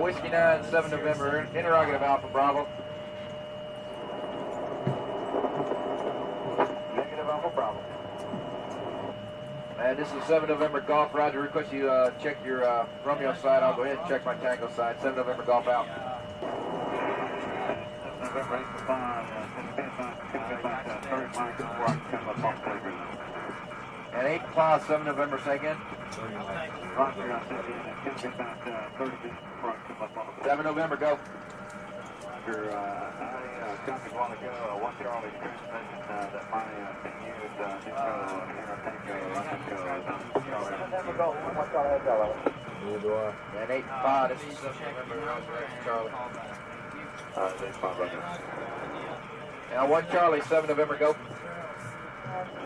Whiskey 9, 7 November, interrogative Alpha Bravo. Negative Alpha Bravo. And this is 7 November Golf. Roger, request you check your Romeo side. I'll go ahead and check my Tango side. 7 November Golf out. And 8 Claw, 7 November, say again. 7 November, go. I copied a while ago, 1 Charlie transmission that my thing used, and 8 5, this is 7 November, Charlie. 8 5, right now. Now 1 Charlie, 7 November, go.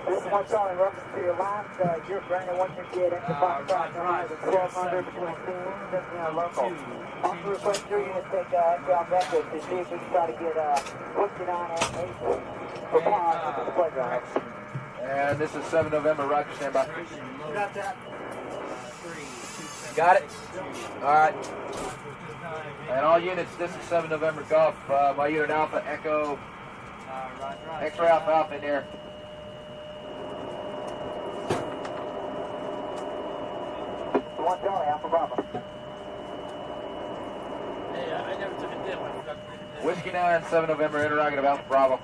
This is 1 Charlie, reference to your last, you're Brandon, once you get into box track, 1200 between teams and local. Also request 3 units take inbound records to see if we can try to get Whiskey 9 and 8 for pause with the playground. And this is 7 November, Roger, stand by. Got that. Got it? Alright. And all units, this is 7 November Golf, my unit Alpha, Echo, X-ray Alpha Alpha in there. One Charlie, Alpha Bravo. Yeah, I never took a dip. Whiskey 9, 7 November, interrogative Alpha Bravo.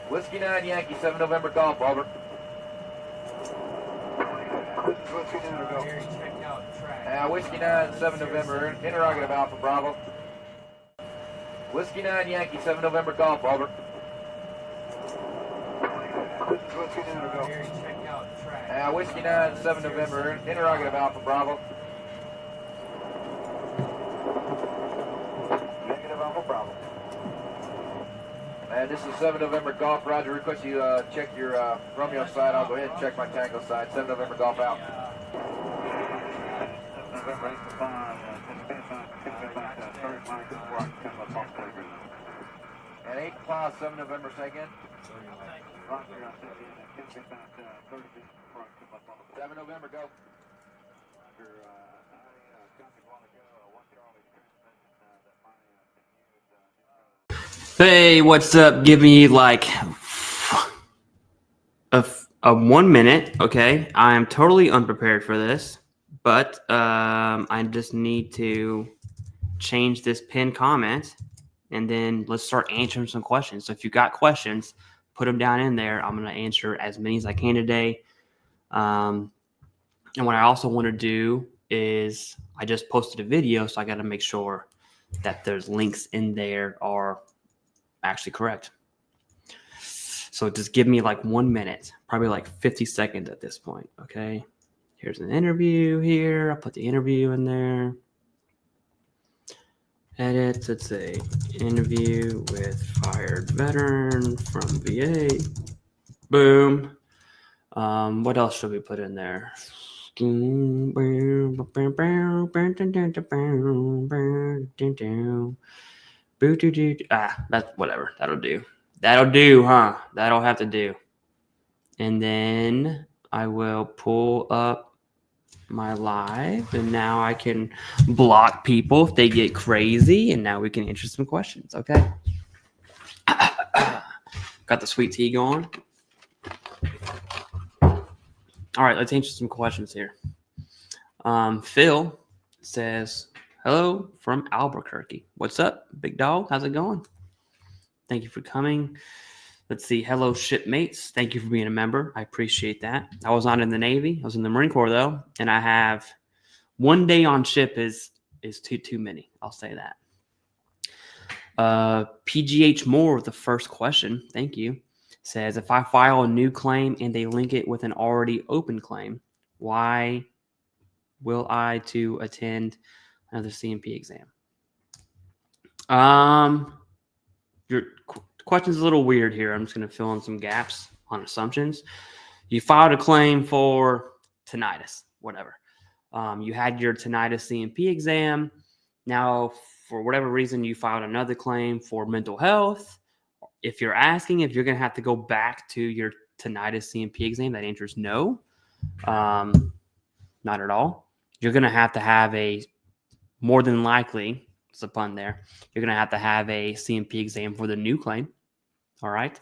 Whiskey 9, Yankee, 7 November Golf, over. This is Whiskey 9, go. Whiskey 9, 7 November, interrogative Alpha Bravo. Whiskey 9, Yankee, 7 November Golf, over. This is Whiskey 9, go. Whiskey 9, 7 November, interrogative Alpha Bravo. Negative Alpha Bravo. And this is 7 November Golf. Roger, request you check your Romeo side. I'll go ahead and check my Tango side. 7 November Golf out. And 8 Claw, 7 November, say again. 7 November, go. Hey, what's up? Give me like a 1 minute, okay? I am totally unprepared for this, but I just need to change this pinned comment, and then let's start answering some questions. So if you got questions, put them down in there. I'm going to answer as many as I can today. And what I also want to do is I just posted a video, so I got to make sure that there's links in there are actually correct. So just give me like 1 minute, probably like 50 seconds at this point. Okay. Here's an interview here. I'll put the interview in there. Edit. Let's say interview with fired veteran from VA. Boom. What else should we put in there? That's whatever. That'll do. That'll do, huh? That'll have to do. And then I will pull up my live, and now I can block people if they get crazy, and now we can answer some questions. Okay. Got the sweet tea going. All right, let's answer some questions here. Phil says, hello from Albuquerque. What's up, big dog? How's it going? Thank you for coming. Let's see. Hello, shipmates. Thank you for being a member. I appreciate that. I was not in the Navy. I was in the Marine Corps, though. And I have 1 day on ship is too many. I'll say that. PGH Moore, the first question. Thank you. Says, if I file a new claim and they link it with an already open claim, why will I to attend another CMP exam? Your question's a little weird here. I'm just going to fill in some gaps on assumptions. You filed a claim for tinnitus, whatever. You had your tinnitus CMP exam. Now for whatever reason you filed another claim for mental health, if you're asking if you're going to have to go back to your tinnitus CMP exam, that answer is no. Not at all. You're going to have a, more than likely, it's a pun there, you're going to have a CMP exam for the new claim. All right.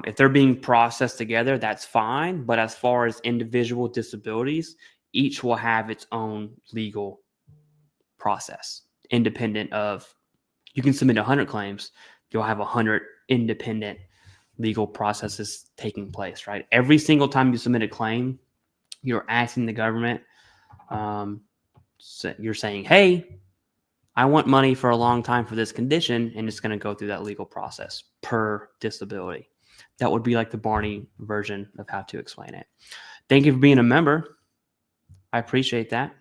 If they're being processed together, that's fine. But as far as individual disabilities, each will have its own legal process, independent of, you can submit 100 claims, you'll have 100 independent legal processes taking place, right? Every single time you submit a claim, you're asking the government, so you're saying, hey, I want money for a long time for this condition, and it's going to go through that legal process per disability. That would be like the Barney version of how to explain it. Thank you for being a member. I appreciate that.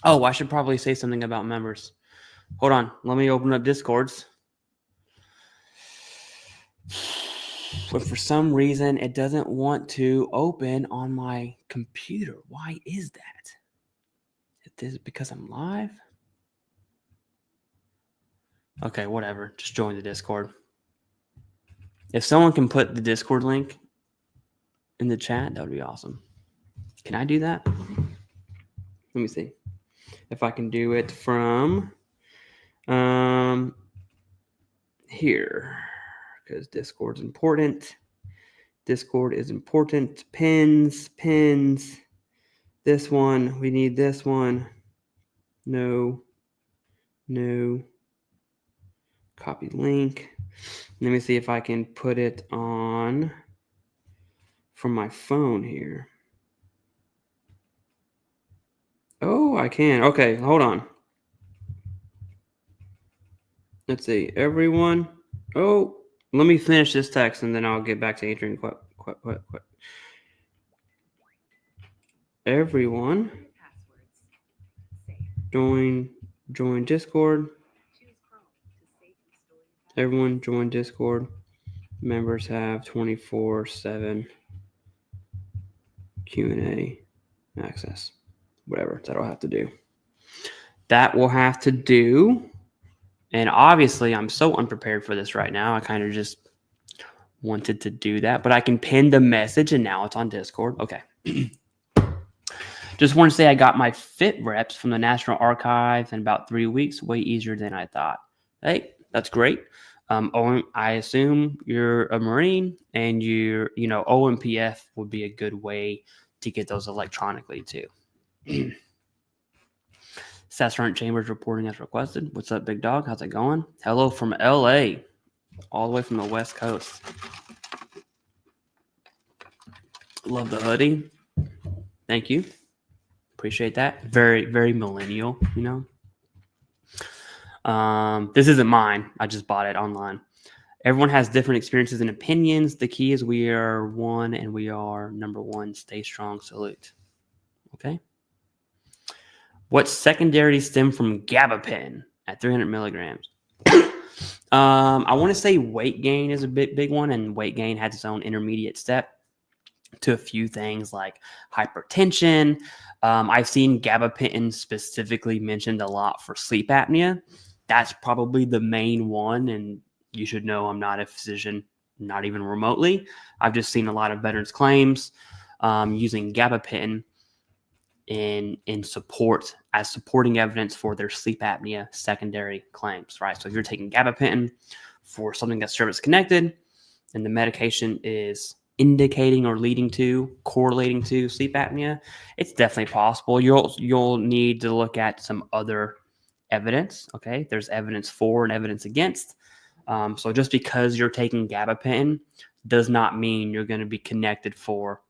Oh, I should probably say something about members. Hold on. Let me open up Discords. But for some reason, it doesn't want to open on my computer. Why is that? Is it because I'm live? Okay, whatever. Just join the Discord. If someone can put the Discord link in the chat, that would be awesome. Can I do that? Let me see if I can do it from here, because Discord's important. Discord is important. Pins. This one, we need this one. No. Copy link. Let me see if I can put it on from my phone here. Oh, I can. Okay, hold on. Let's see. Everyone. Oh, let me finish this text and then I'll get back to answering what. Everyone. Join Discord. Everyone join Discord. Members have 24/7 Q&A access. Whatever, that'll have to do. That will have to do. And obviously, I'm so unprepared for this right now. I kind of just wanted to do that. But I can pin the message, and now it's on Discord. Okay. Just want to say I got my FIT reps from the National Archives in about 3 weeks. Way easier than I thought. Hey, that's great. I assume you're a Marine, and OMPF would be a good way to get those electronically too. Sassarant Chambers reporting as requested. What's up, big dog? How's it going? Hello from LA, all the way from the West Coast. Love the hoodie. Thank you. Appreciate that. Very, very millennial, This isn't mine. I just bought it online. Everyone has different experiences and opinions. The key is we are one and we are number one. Stay strong. Salute. Okay. What secondaries stem from gabapentin at 300 milligrams? I want to say weight gain is a big one, and weight gain has its own intermediate step to a few things like hypertension. I've seen gabapentin specifically mentioned a lot for sleep apnea. That's probably the main one, and you should know I'm not a physician, not even remotely. I've just seen a lot of veterans claims using gabapentin in support as supporting evidence for their sleep apnea secondary claims, right? So if you're taking gabapentin for something that's service connected and the medication is indicating or correlating to sleep apnea, it's definitely possible. You'll need to look at some other evidence. Okay, there's evidence for and evidence against. So just because you're taking gabapentin does not mean you're going to be connected for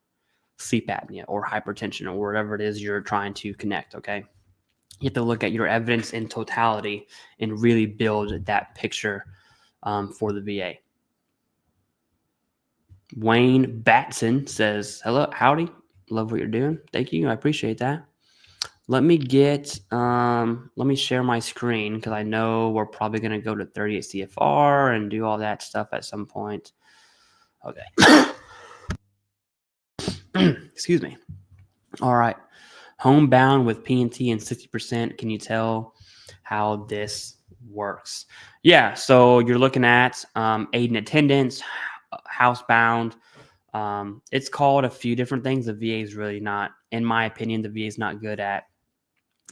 sleep apnea or hypertension or whatever it is you're trying to connect. Okay, you have to look at your evidence in totality and really build that picture for the VA. Wayne Batson says, hello, howdy. Love what you're doing. Thank you. I appreciate that. Let me share my screen because I know we're probably going to go to 38 CFR and do all that stuff at some point. Okay. Excuse me. All right. Homebound with PNT and 60%. Can you tell how this works. Yeah, so you're looking at aid in attendance, housebound. It's called a few different things. The VA is really not, in my opinion, the VA is not good at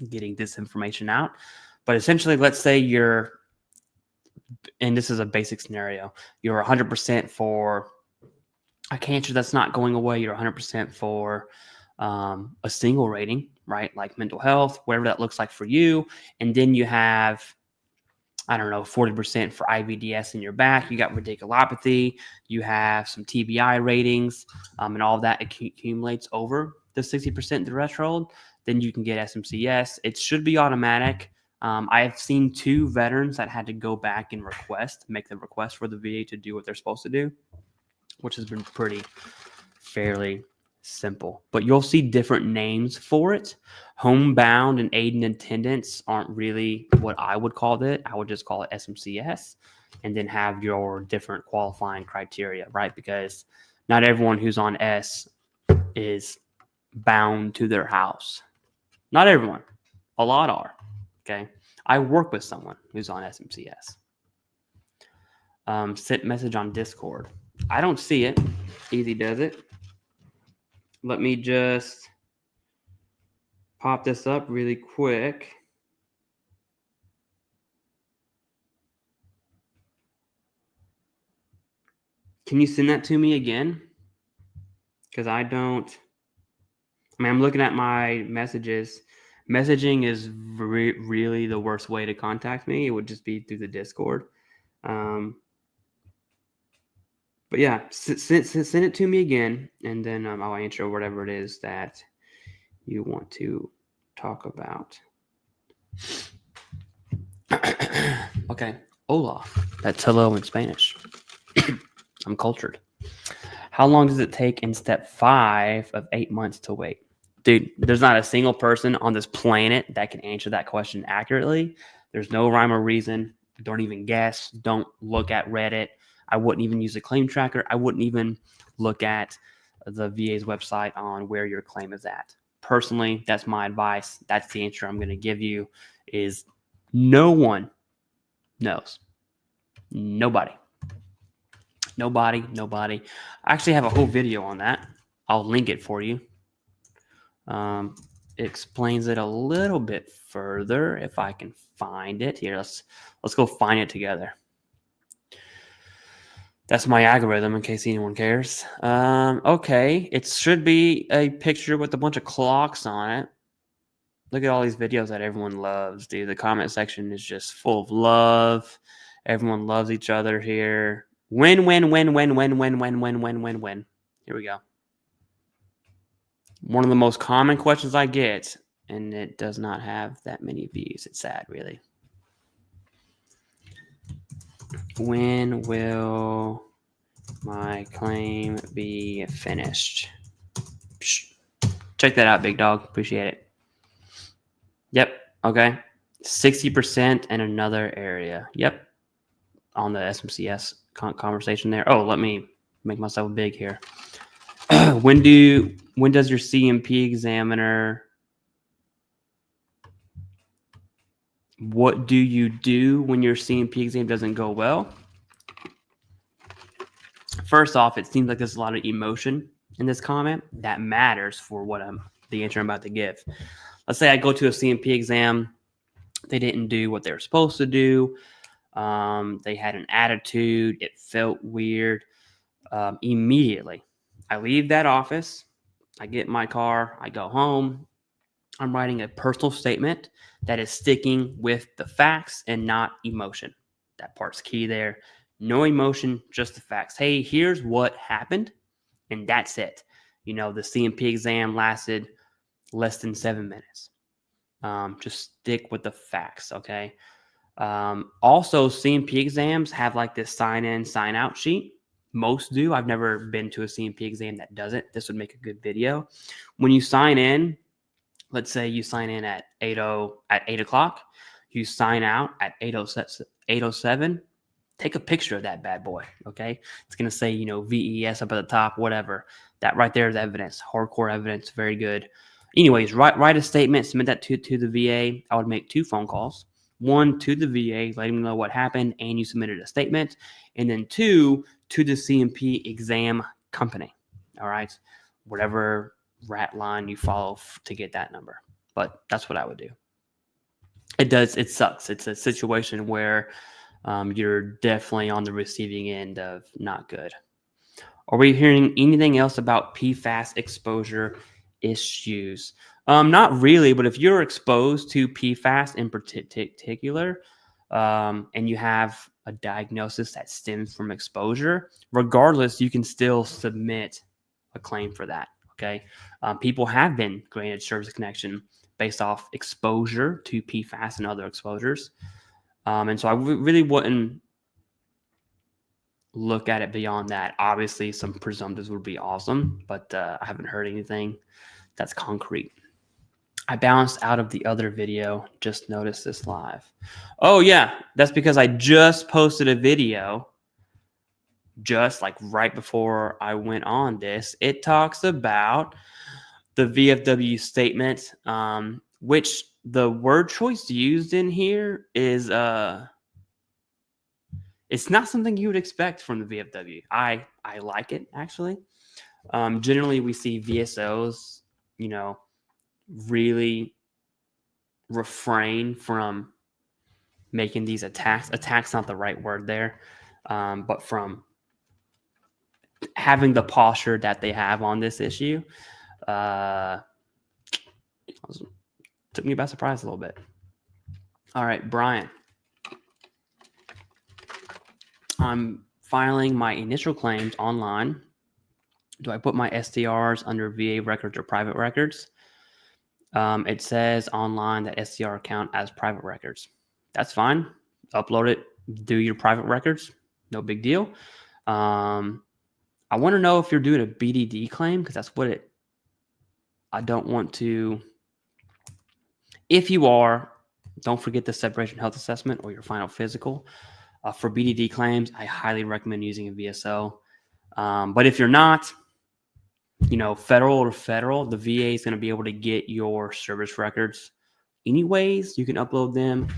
getting this information out. But essentially, let's say you're, and this is a basic scenario, you're 100% for a cancer that's not going away. You're 100% for a single rating, right? Like mental health, whatever that looks like for you. And then you have, I don't know, 40% for IBDS in your back. You got radiculopathy. You have some TBI ratings, and all of that accumulates over the 60% threshold. Then you can get SMCS. It should be automatic. I have seen 2 veterans that had to go back and make the request for the VA to do what they're supposed to do, which has been fairly simple. But you'll see different names for it. Homebound and aid in attendance aren't really what I would call it. I would just call it SMCS, and then have your different qualifying criteria, right? Because not everyone who's on S is bound to their house. Not everyone. A lot are. Okay. I work with someone who's on SMCS. Sent message on Discord. I don't see it. Easy does it. Let me just pop this up really quick. Can you send that to me again? Because I don't. I mean, I'm looking at my messages. Messaging is really the worst way to contact me. It would just be through the Discord. But yeah, send it to me again, and then I'll answer whatever it is that you want to talk about. Okay. Hola. That's hello in Spanish. I'm cultured. How long does it take in step 5 of 8 months to wait? Dude, there's not a single person on this planet that can answer that question accurately. There's no rhyme or reason. Don't even guess. Don't look at Reddit. I wouldn't even use a claim tracker. I wouldn't even look at the VA's website on where your claim is at. Personally, that's my advice. That's the answer I'm going to give you, is no one knows. Nobody. I actually have a whole video on that. I'll link it for you. It explains it a little bit further if I can find it. Here, let's go find it together. That's my algorithm, in case anyone cares. Okay, it should be a picture with a bunch of clocks on it. Look at all these videos that everyone loves, dude. The comment section is just full of love. Everyone loves each other here. Win. Here we go. One of the most common questions I get, and it does not have that many views. It's sad, really. When will my claim be finished? Check that out, big dog. Appreciate it. Yep. Okay. 60% in another area. Yep. On the SMCS conversation there. Oh, let me make myself big here. When does your CMP examiner? What do you do when your CMP exam doesn't go well? First off, it seems like there's a lot of emotion in this comment. That matters for the answer I'm about to give. Let's say I go to a CMP exam. They didn't do what they were supposed to do. They had an attitude. It felt weird. Immediately, I leave that office. I get in my car. I go home. I'm writing a personal statement that is sticking with the facts and not emotion. That part's key there. No emotion, just the facts. Hey, here's what happened, and that's it. The CMP exam lasted less than 7 minutes. Just stick with the facts, okay? Also, CMP exams have like this sign-in, sign-out sheet. Most do. I've never been to a CMP exam that doesn't. This would make a good video. When you sign in, let's say you sign in at 8 o'clock. You sign out at 8:07. Take a picture of that bad boy, okay? It's going to say, VES up at the top, whatever. That right there is evidence, hardcore evidence, very good. Anyways, write a statement, submit that to the VA. I would make 2 phone calls. 1, to the VA, letting them know what happened and you submitted a statement, and then 2, to the CMP exam company. All right, whatever rat line you follow to get that number. But that's what I would do. It sucks. It's a situation where you're definitely on the receiving end of not good. Are we hearing anything else about PFAS exposure issues? Not really, but if you're exposed to PFAS in particular, and you have a diagnosis that stems from exposure, regardless, you can still submit a claim for that. Okay. People have been granted service connection based off exposure to PFAS and other exposures. And so I really wouldn't look at it beyond that. Obviously, some presumptives would be awesome, but I haven't heard anything that's concrete. I bounced out of the other video. Just noticed this live. Oh, yeah. That's because I just posted a video just like right before I went on this. It talks about the VFW statement, which the word choice used in here is it's not something you would expect from the VFW. I like it, actually. Generally, we see VSOs, really refrain from making these attacks. Attack's not the right word there, but from having the posture that they have on this issue. Took me by surprise a little bit. All right, Brian. I'm filing my initial claims online. Do I put my STRs under VA records or private records? It says online that STR count as private records. That's fine. Upload it. Do your private records. No big deal. I want to know if you're doing a BDD claim, because that's what I don't want to. If you are, don't forget the separation health assessment or your final physical. For BDD claims, I highly recommend using a VSO. But if you're not, federal to federal, the VA is going to be able to get your service records anyways. You can upload them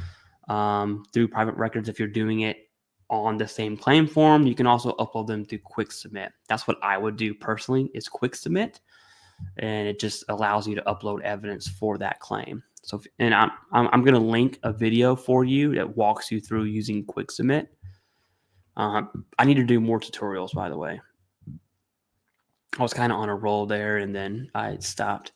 through private records if you're doing it on the same claim form. You can also upload them through Quick Submit. That's what I would do personally, is Quick Submit, and it just allows you to upload evidence for that claim. So, and I'm going to link a video for you that walks you through using Quick Submit. I need to do more tutorials, by the way. I was kind of on a roll there, and then I stopped.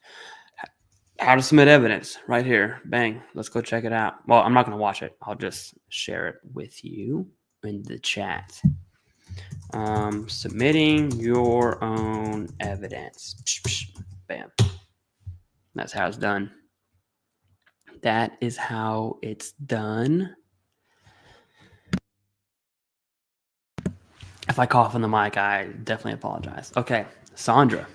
How to submit evidence right here. Bang. Let's go check it out. Well, I'm not going to watch it. I'll just share it with you in the chat. Submitting your own evidence. Bam. That's how it's done. That is how it's done. If I cough on the mic, I definitely apologize. Okay, Sandra.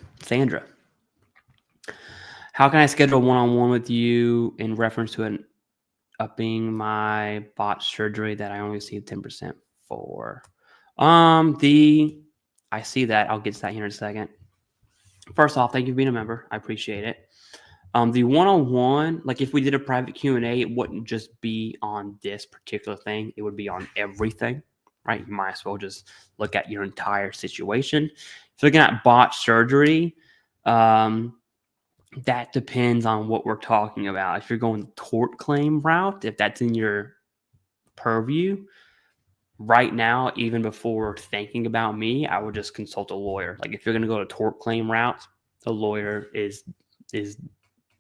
How can I schedule one-on-one with you in reference to upping my bot surgery that I only received 10% for? I see that. I'll get to that here in a second. First off, thank you for being a member. I appreciate it. The one-on-one, like if we did a private Q&A, it wouldn't just be on this particular thing. It would be on everything, right? You might as well just look at your entire situation. If you're looking at bot surgery, that depends on what we're talking about. If you're going the tort claim route, if that's in your purview, right now, even before thinking about me, I would just consult a lawyer. Like if you're going to go to tort claim route, a lawyer is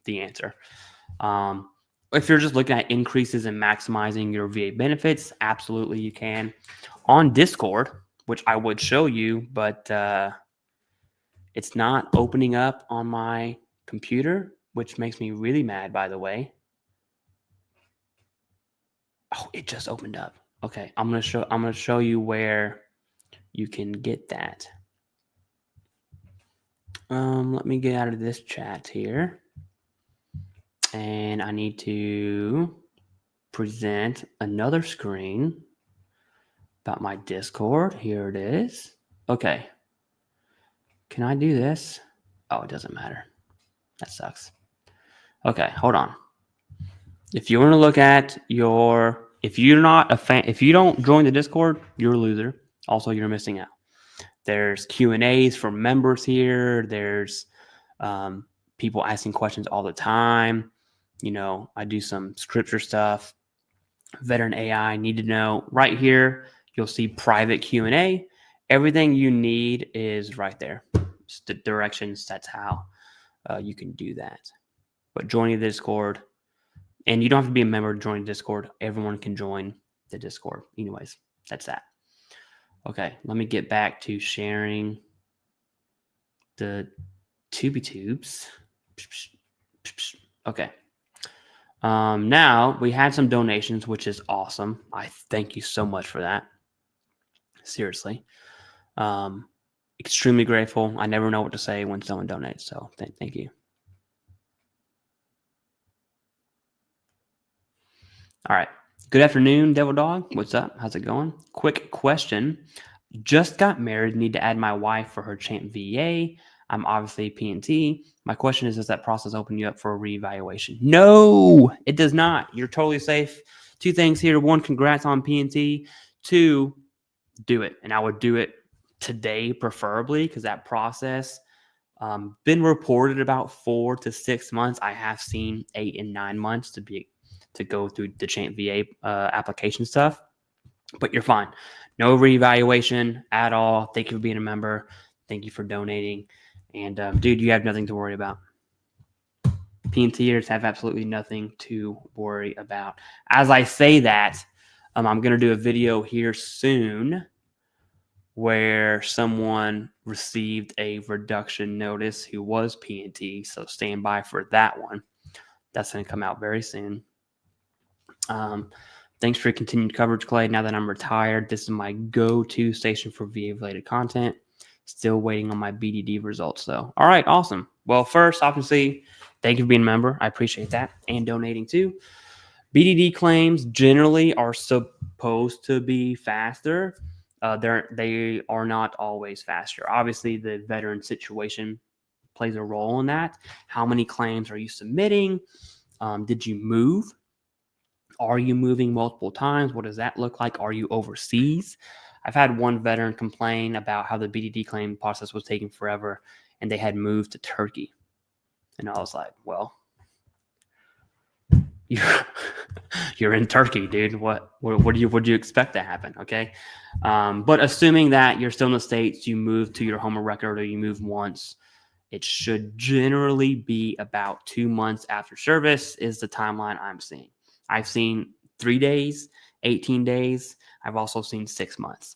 the answer. If you're just looking at increases and maximizing your VA benefits, absolutely you can. On Discord, which I would show you, but it's not opening up on my computer, which makes me really mad, by the way. Oh, it just opened up. Okay, I'm gonna show you where you can get that. Let me get out of this chat here. And I need to present another screen about my Discord. Here it is. Okay. Can I do this? Oh, it doesn't matter. That sucks. Okay, hold on. If you want to look at if you're not a fan, if you don't join the Discord, you're a loser. Also, you're missing out. There's Q&As from members here. There's people asking questions all the time. I do some scripture stuff. VeteranAI, need to know. Right here, you'll see private Q&A. Everything you need is right there. Just the directions, that's how you can do that. But joining the Discord, and you don't have to be a member to join Discord. Everyone can join the Discord. Anyways, that's that. Okay, let me get back to sharing the TubeTubes. Okay. Now we had some donations, which is awesome. I thank you so much for that. Seriously. Extremely grateful. I never know what to say when someone donates. So thank you. All right. Good afternoon, Devil Dog. What's up? How's it going? Quick question. Just got married. Need to add my wife for her Champ VA. I'm obviously P&T. My question is, does that process open you up for a reevaluation? No, it does not. You're totally safe. Two things here. One, congrats on P&T. Two, do it. And I would do it today, preferably, because that process been reported about 4 to 6 months. I have seen 8 and 9 months to go through the Champ VA application stuff, but you're fine. No reevaluation at all. Thank you for being a member. Thank you for donating. And dude, you have nothing to worry about. P&Ters have absolutely nothing to worry about. As I say that, I'm going to do a video here soon where someone received a reduction notice who was P&T. So stand by for that one. That's going to come out very soon. Thanks for your continued coverage, Clay. Now that I'm retired, this is my go-to station for VA-related content. Still waiting on my BDD results, though. All right, awesome. Well, first, obviously, thank you for being a member. I appreciate that, and donating too. BDD claims generally are supposed to be faster. They are not always faster. Obviously, the veteran situation plays a role in that. How many claims are you submitting? Did you move? Are you moving multiple times? What does that look like? Are you overseas? I've had one veteran complain about how the BDD claim process was taking forever, and they had moved to Turkey. And I was like, well, you're in Turkey, dude. What do you expect to happen? Okay. But assuming that you're still in the States, you move to your home of record or you move once, it should generally be about 2 months after service is the timeline I'm seeing. I've seen 3 days, 18 days. I've also seen 6 months.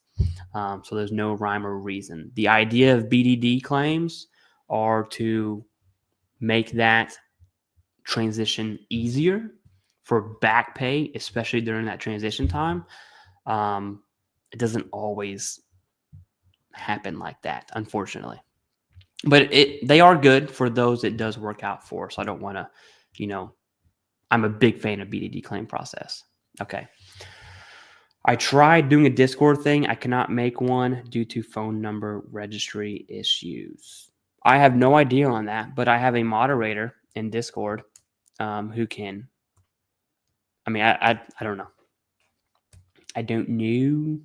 So there's no rhyme or reason. The idea of BDD claims are to make that transition easier for back pay, especially during that transition time. It doesn't always happen like that, unfortunately. But they are good for those it does work out for. So I don't want to, I'm a big fan of BDD claim process. Okay. I tried doing a Discord thing. I cannot make one due to phone number registry issues. I have no idea on that, but I have a moderator in Discord who can. I mean, I don't know. I don't know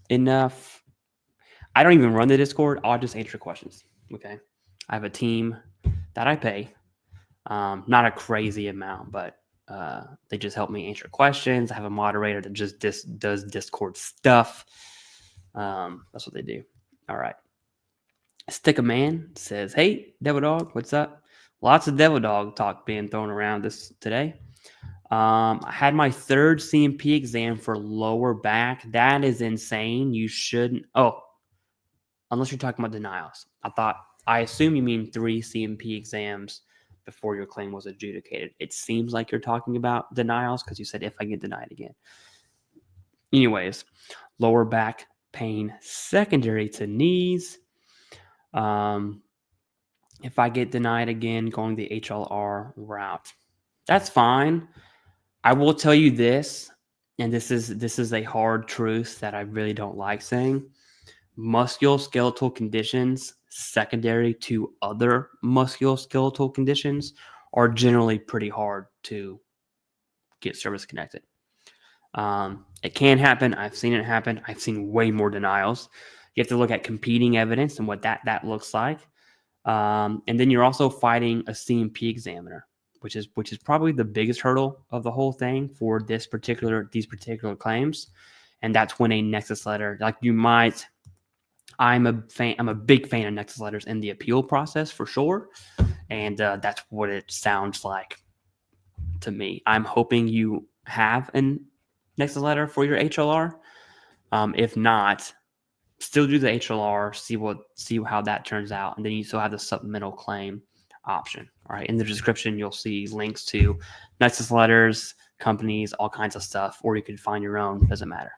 enough. I don't even run the Discord. I'll just answer questions. Okay. I have a team that I pay. Not a crazy amount, but they just help me answer questions. I have a moderator that just does Discord stuff. That's what they do. All right. Stick a Man says, hey, Devil Dog, what's up? Lots of Devil Dog talk being thrown around today. I had my third CMP exam for lower back. That is insane. You shouldn't. Oh, unless you're talking about denials. I assume you mean 3 CMP exams before your claim was adjudicated. It seems like you're talking about denials because you said if I get denied again. Anyways, lower back pain secondary to knees. If I get denied again, going the HLR route, that's fine. I will tell you this, and this is a hard truth that I really don't like saying. Musculoskeletal conditions secondary to other musculoskeletal conditions are generally pretty hard to get service connected. It can happen. I've seen it happen. I've seen way more denials. You have to look at competing evidence and what that looks like. And then you're also fighting a CMP examiner, which is probably the biggest hurdle of the whole thing for these particular claims. And that's when a Nexus letter, like you might, I'm a big fan of Nexus letters in the appeal process for sure. And that's what it sounds like to me. I'm hoping you have an Nexus letter for your HLR. If not, still do the HLR, see how that turns out, and then you still have the supplemental claim option. All right, in the description you'll see links to Nexus letters, companies, all kinds of stuff, or you could find your own. Doesn't matter.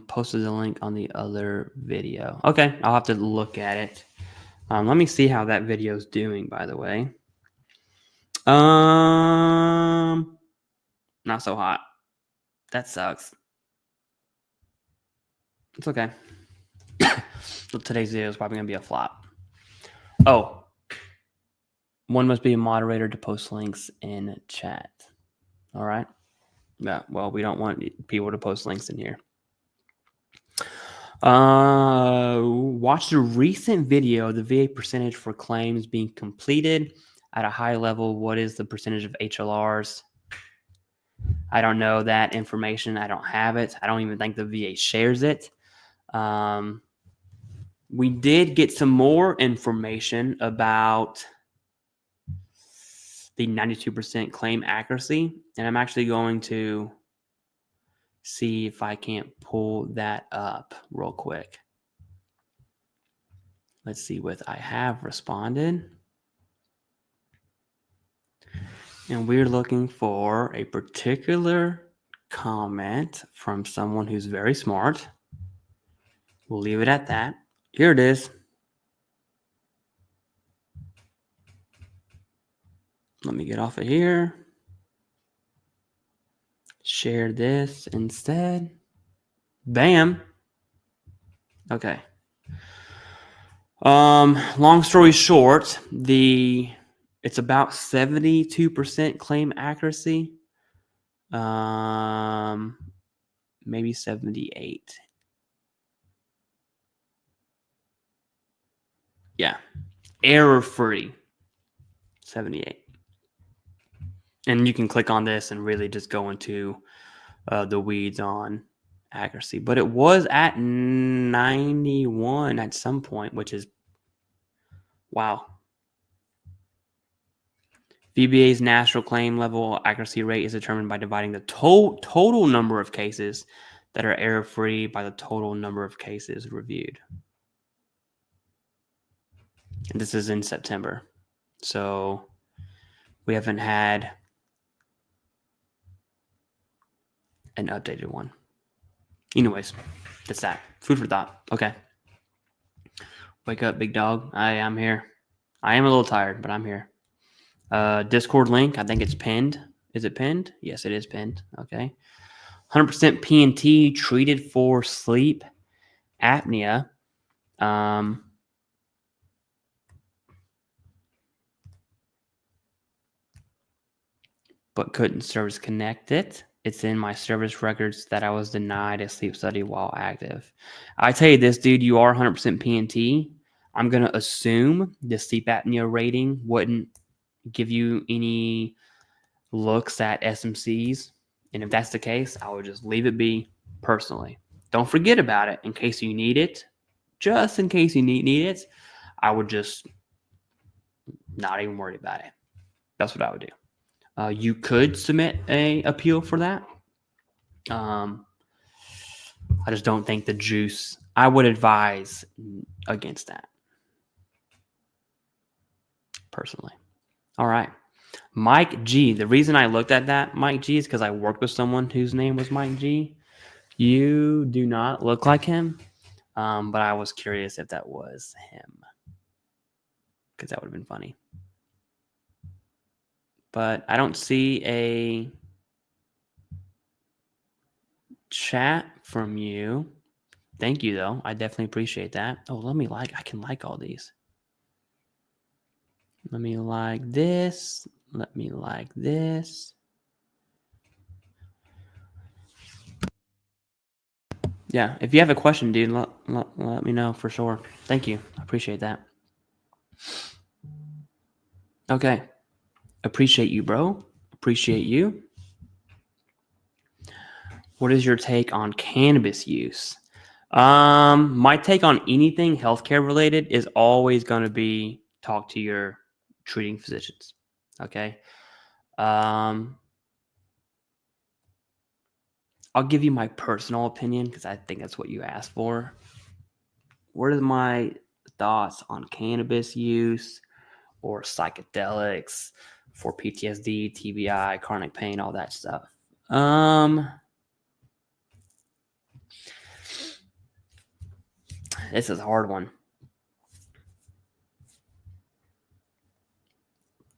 Posted the link on the other video. Okay, I'll have to look at it. Let me see how that video is doing, by the way. Not so hot. That sucks. It's okay. So today's video is probably going to be a flop. Oh, one must be a moderator to post links in chat. All right. Yeah. Well, we don't want people to post links in here. Watch the recent video, the VA percentage for claims being completed at a high level. What is the percentage of HLRs? I don't know that information. I don't have it. I don't even think the VA shares it. We did get some more information about the 92% claim accuracy, and I'm actually going to see if I can't pull that up real quick. Let's see what I have responded. And we're looking for a particular comment from someone who's very smart. We'll leave it at that. Here it is. Let me get off of here. Share this instead. Bam. Okay. Long story short, it's about 72% claim accuracy. Maybe 78. Yeah. Error-free. 78. And you can click on this and really just go into the weeds on accuracy. But it was at 91 at some point, which is, wow. VBA's national claim level accuracy rate is determined by dividing the total number of cases that are error-free by the total number of cases reviewed. And this is in September. So we haven't had an updated one. Anyways, that's that. Food for thought. Okay. Wake up, big dog. I am here. I am a little tired, but I'm here. Discord link. I think it's pinned. Is it pinned? Yes, it is pinned. Okay. 100% P&T treated for sleep apnea. But couldn't service connect it. It's in my service records that I was denied a sleep study while active. I tell you this, dude, you are 100% P&T. I'm going to assume the sleep apnea rating wouldn't give you any looks at SMCs. And if that's the case, I would just leave it be personally. Don't forget about it in case you need it. Just in case you need it, I would just not even worry about it. That's what I would do. You could submit an appeal for that. I just don't think the juice. I would advise against that personally. All right. Mike G. The reason I looked at that, Mike G, is because I worked with someone whose name was Mike G. You do not look like him, but I was curious if that was him because that would have been funny. But I don't see a chat from you. Thank you, though. I definitely appreciate that. Oh, let me I can like all these. Let me like this. Let me like this. Yeah, if you have a question, dude, let me know for sure. Thank you. I appreciate that. Okay. Appreciate you, bro. Appreciate you. What is your take on cannabis use? My take on anything healthcare related is always going to be talk to your treating physicians. Okay. I'll give you my personal opinion because I think that's what you asked for. What are my thoughts on cannabis use or psychedelics for PTSD, TBI, chronic pain, all that stuff? This is a hard one.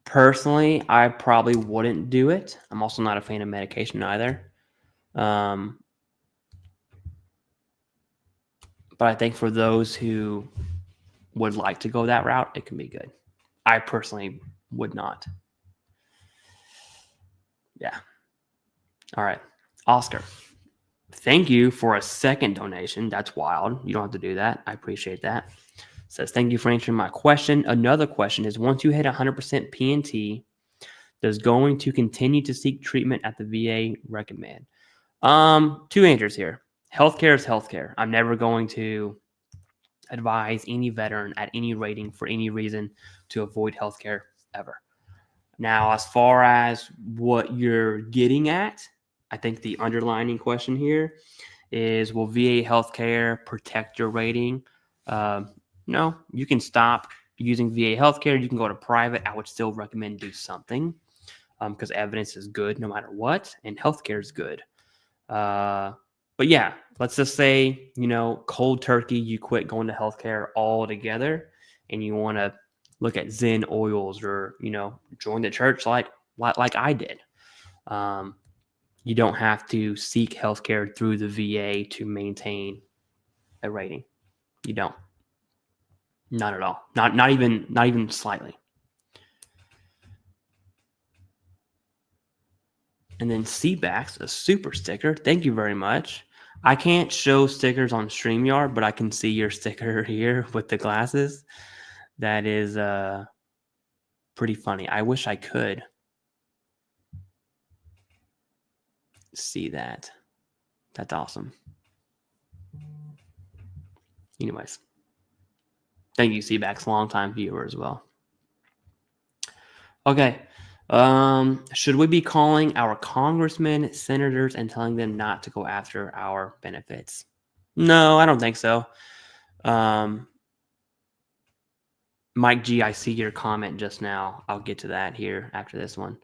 Personally, I probably wouldn't do it. I'm also not a fan of medication either. But I think for those who would like to go that route, it can be good. I personally would not. Yeah. All right. Oscar, thank you for a second donation. That's wild. You don't have to do that. I appreciate that. Says, thank you for answering my question. Another question is, once you hit 100% PNT, does going to continue to seek treatment at the VA recommend? Two answers here. Healthcare is healthcare. I'm never going to advise any veteran at any rating for any reason to avoid healthcare ever. Now, as far as what you're getting at, I think the underlining question here is, will VA healthcare protect your rating? No, you can stop using VA healthcare. You can go to private. I would still recommend do something because evidence is good no matter what, and healthcare is good. But yeah, let's just say, cold turkey, you quit going to healthcare altogether and you want to look at Zen oils or, join the church like I did. You don't have to seek healthcare through the VA to maintain a rating. You don't. Not at all. Not even slightly. And then CBAX, a super sticker. Thank you very much. I can't show stickers on StreamYard, but I can see your sticker here with the glasses. That is pretty funny. I wish I could see that. That's awesome. Anyways, thank you, CBAX, long-time viewer as well. Okay. Should we be calling our congressmen, senators, and telling them not to go after our benefits? No, I don't think so. Mike G, I see your comment just now. I'll get to that here after this one.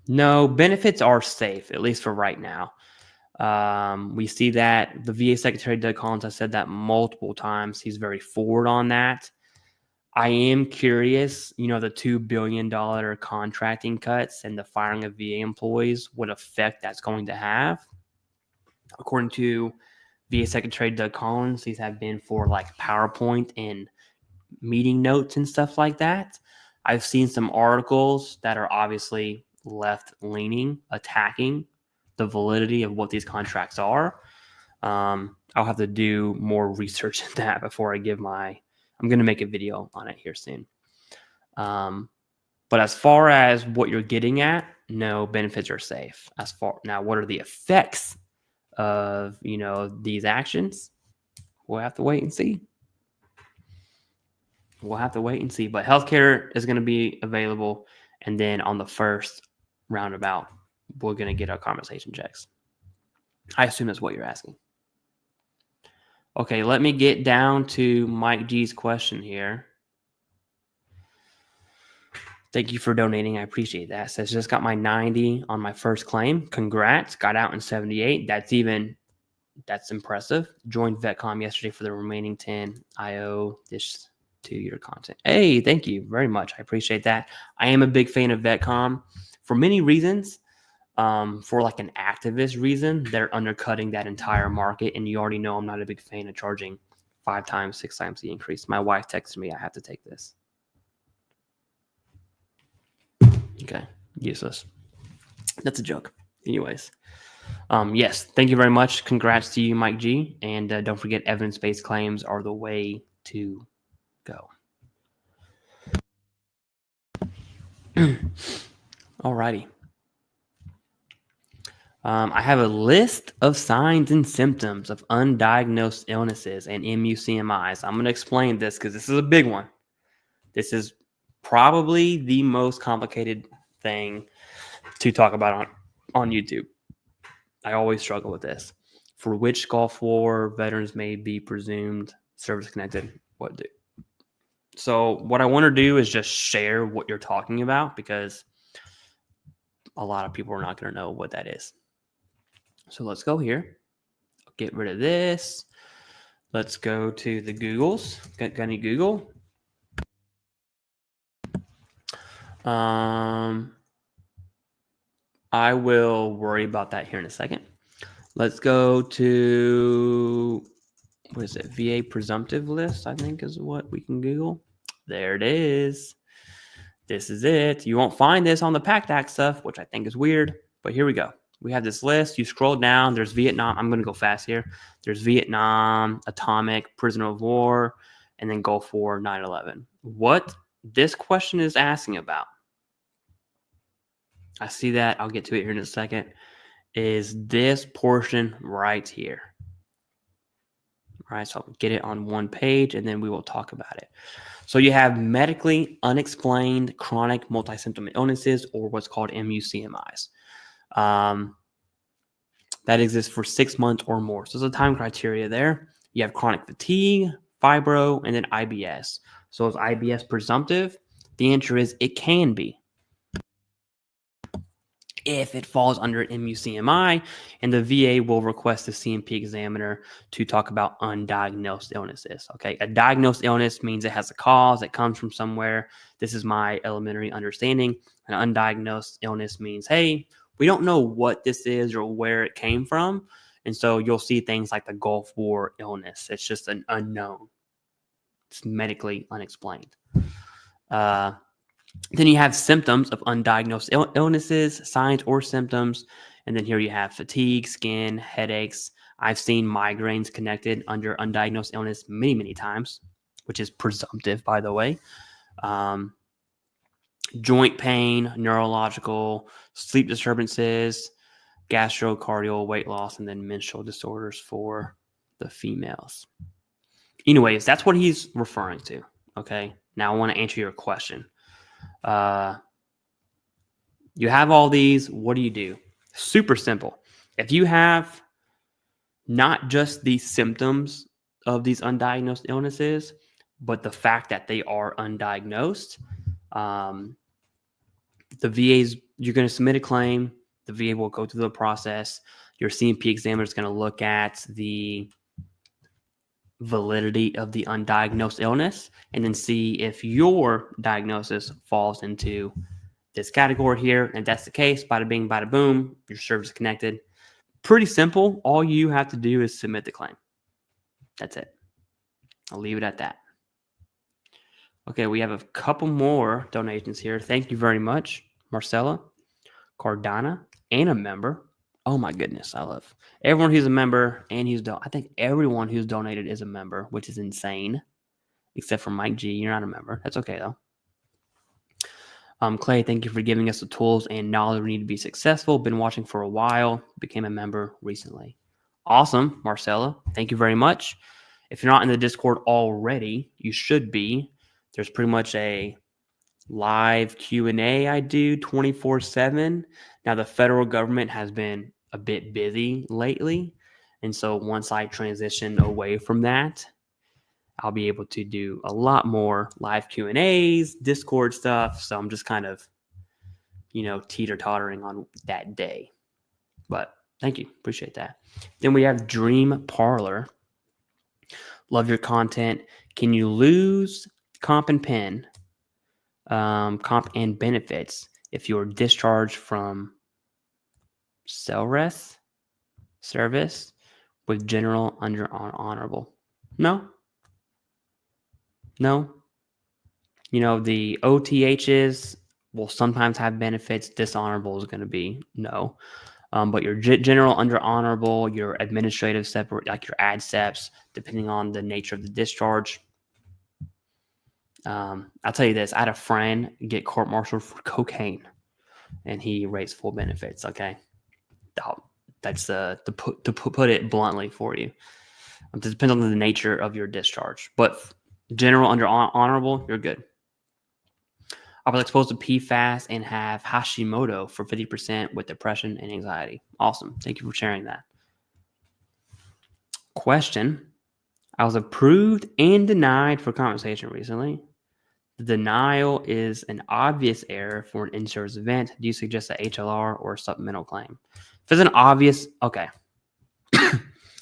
No, benefits are safe, at least for right now. We see that the VA Secretary, Doug Collins, has said that multiple times. He's very forward on that. I am curious, the $2 billion contracting cuts and the firing of VA employees, what effect that's going to have. According to VA Secretary Doug Collins, these have been for like PowerPoint and meeting notes and stuff like that. I've seen some articles that are obviously left-leaning, attacking the validity of what these contracts are. I'll have to do more research in that before I give I'm going to make a video on it here soon. But as far as what you're getting at, no, benefits are safe. Now, what are the effects of, these actions? We'll have to wait and see. But healthcare is going to be available. And then on the first roundabout, we're going to get our compensation checks. I assume that's what you're asking. Okay, let me get down to Mike G's question here. Thank you for donating. I appreciate that. Says, just got my 90 on my first claim. Congrats. Got out in 78. That's impressive. Joined VetCom yesterday for the remaining 10. I owe this to your content. Hey, thank you very much. I appreciate that. I am a big fan of VetCom for many reasons. For like an activist reason, they're undercutting that entire market. And you already know I'm not a big fan of charging 5 times, 6 times the increase. My wife texted me, I have to take this. Okay, useless. That's a joke. Anyways, yes, thank you very much. Congrats to you, Mike G. And don't forget, evidence-based claims are the way to go. Alrighty. I have a list of signs and symptoms of undiagnosed illnesses and MUCMIs. I'm going to explain this because this is a big one. This is probably the most complicated thing to talk about on YouTube. I always struggle with this. For which Gulf War veterans may be presumed service-connected, what do? So what I want to do is just share what you're talking about because a lot of people are not going to know what that is. So let's go here. Get rid of this. Let's go to the Googles. Got any Google? I will worry about that here in a second. Let's go to, what is it? VA presumptive list, I think is what we can Google. There it is. This is it. You won't find this on the PACT Act stuff, which I think is weird, but here we go. We have this list. You scroll down. There's Vietnam. I'm going to go fast here. There's Vietnam, atomic, prisoner of war, and then Gulf War, 9/11. What this question is asking about, I see that. I'll get to it here in a second, is this portion right here. All right, so I'll get it on one page, and then we will talk about it. So you have medically unexplained chronic multi-symptom illnesses, or what's called MUCMIs. That exists for 6 months or more. So there's a time criteria there. You have chronic fatigue, fibro, and then IBS. So is IBS presumptive? The answer is it can be, if it falls under MUCMI, and the VA will request the CMP examiner to talk about undiagnosed illnesses. Okay, a diagnosed illness means it has a cause, it comes from somewhere. This is my elementary understanding. An undiagnosed illness means, hey, we don't know what this is or where it came from. And so you'll see things like the Gulf War illness. It's just an unknown. It's medically unexplained. Then you have symptoms of undiagnosed illnesses, signs or symptoms. And then here you have fatigue, skin, headaches. I've seen migraines connected under undiagnosed illness many, many times, which is presumptive, by the way. Joint pain, neurological, sleep disturbances, gastrocardial, weight loss, and then menstrual disorders for the females. Anyways, that's what he's referring to. Okay, now I want to answer your question. You have all these. What do? Super simple. If you have not just the symptoms of these undiagnosed illnesses, but the fact that they are undiagnosed, the VA's, you're going to submit a claim. The VA will go through the process. Your CMP examiner is going to look at the validity of the undiagnosed illness and then see if your diagnosis falls into this category here. And if that's the case, bada bing, bada boom, your service connected. Pretty simple. All you have to do is submit the claim. That's it. I'll leave it at that. Okay, we have a couple more donations here. Thank you very much, Marcella, Cardana, and a member. Oh my goodness, I love everyone who's a member and I think everyone who's donated is a member, which is insane, except for Mike G. You're not a member. That's okay though. Clay, thank you for giving us the tools and knowledge we need to be successful. Been watching for a while. Became a member recently. Awesome, Marcella. Thank you very much. If you're not in the Discord already, you should be. There's pretty much a live Q&A I do 24/7. Now, the federal government has been a bit busy lately. And so once I transition away from that, I'll be able to do a lot more live Q&As, Discord stuff. So I'm just kind of, teeter-tottering on that day. But thank you. Appreciate that. Then we have Dream Parlor. Love your content. Can you lose comp and pen, comp and benefits if you're discharged from service with general under honorable? No, No. You know, the OTHs will sometimes have benefits. Dishonorable is going to be no. But your general under honorable, your administrative separate, like your ad steps, depending on the nature of the discharge. I'll tell you this: I had a friend get court-martialed for cocaine, and he rates full benefits. Okay, that's to put it bluntly for you. It depends on the nature of your discharge, but general under honorable, you're good. I was exposed to PFAS and have Hashimoto for 50% with depression and anxiety. Awesome. Thank you for sharing that. Question. I was approved and denied for compensation recently. The denial is an obvious error for an insurance event. Do you suggest a HLR or a supplemental claim? If it's an obvious, okay.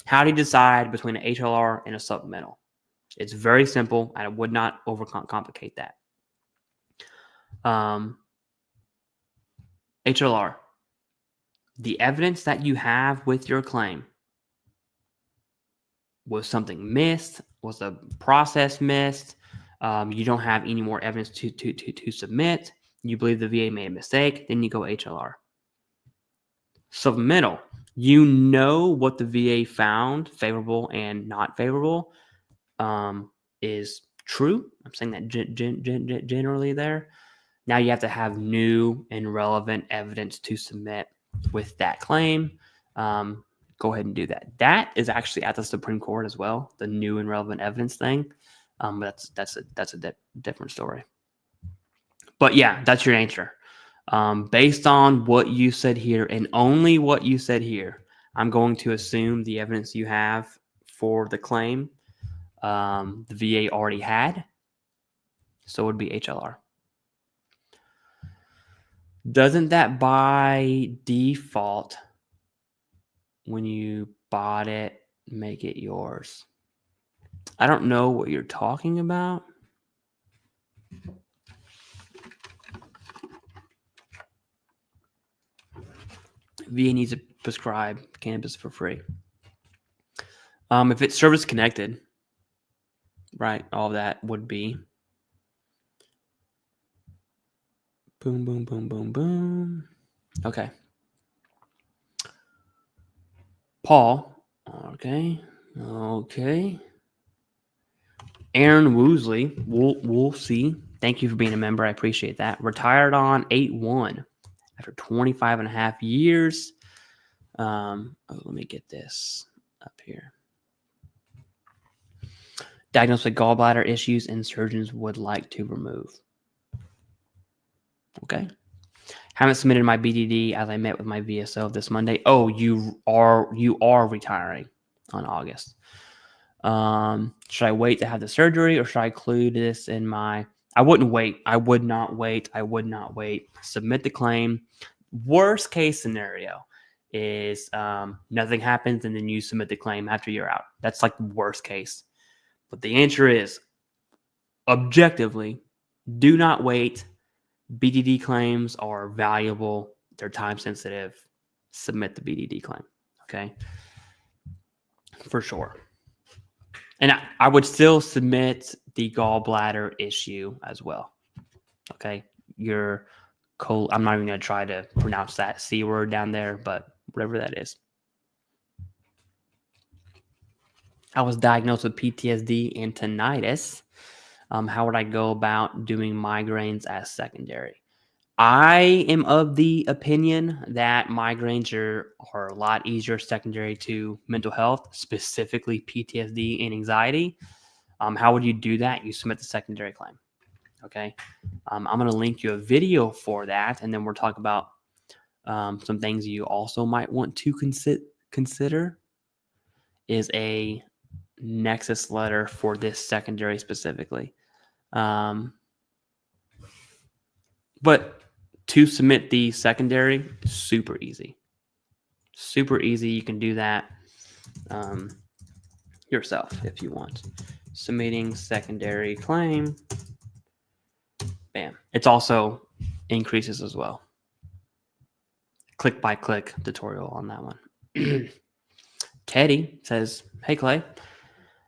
How do you decide between an HLR and a supplemental? It's very simple. I would not overcomplicate that. HLR, the evidence that you have with your claim, was something missed? Was the process missed? You don't have any more evidence to submit. You believe the VA made a mistake, then you go HLR. Supplemental, you know what the VA found, favorable and not favorable, is true. I'm saying that generally there. Now you have to have new and relevant evidence to submit with that claim. Go ahead and do that. That is actually at the Supreme Court as well, the new and relevant evidence thing. But that's a different story. But yeah, that's your answer. Based on what you said here and only what you said here, I'm going to assume the evidence you have for the claim the VA already had. So it would be HLR. Doesn't that by default, when you bought it, make it yours? I don't know what you're talking about. VA needs to prescribe cannabis for free. If it's service connected, right, all that would be. Boom, boom, boom, boom, boom. Okay. Paul. Okay. Aaron Woosley. We'll see. Thank you for being a member. I appreciate that. Retired on 8/1 after 25 and a half years. Let me get this up here. Diagnosed with gallbladder issues and surgeons would like to remove. Okay. Haven't submitted my BDD as I met with my VSO this Monday. Oh, you are retiring on August. Should I wait to have the surgery or should I include this in my... I wouldn't wait. I would not wait. Submit the claim. Worst case scenario is nothing happens and then you submit the claim after you're out. That's like the worst case. But the answer is, objectively, do not wait. BDD claims are valuable. They're time sensitive. Submit the BDD claim. Okay. For sure. And I would still submit the gallbladder issue as well. Okay. I'm not even going to try to pronounce that C word down there, but whatever that is. I was diagnosed with PTSD and tinnitus. How would I go about doing migraines as secondary? I am of the opinion that migraines are a lot easier secondary to mental health, specifically PTSD and anxiety. How would you do that? You submit the secondary claim. Okay. I'm going to link you a video for that, and then we'll talk about some things you also might want to consider is a Nexus letter for this secondary specifically. But to submit the secondary, super easy. Super easy. You can do that yourself if you want. Submitting secondary claim. Bam. It's also increases as well. Click by click tutorial on that one. Teddy says, hey Clay,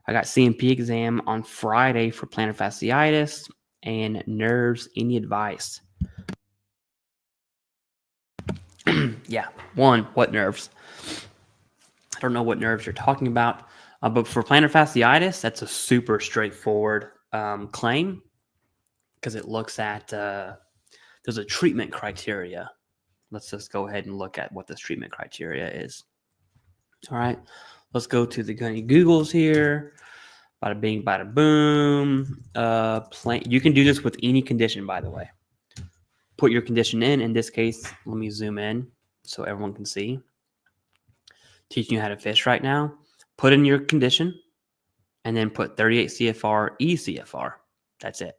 I got CMP exam on Friday for plantar fasciitis and nerves. Any advice? Yeah. One, what nerves? I don't know what nerves you're talking about. But for plantar fasciitis, that's a super straightforward claim because it looks at, there's a treatment criteria. Let's just go ahead and look at what this treatment criteria is. All right. Let's go to the Googles here. Bada bing, bada boom. You can do this with any condition, by the way. Put your condition in. In this case, let me zoom in so everyone can see. Teaching you how to fish right now. Put in your condition and then put 38 CFR ECFR. That's it.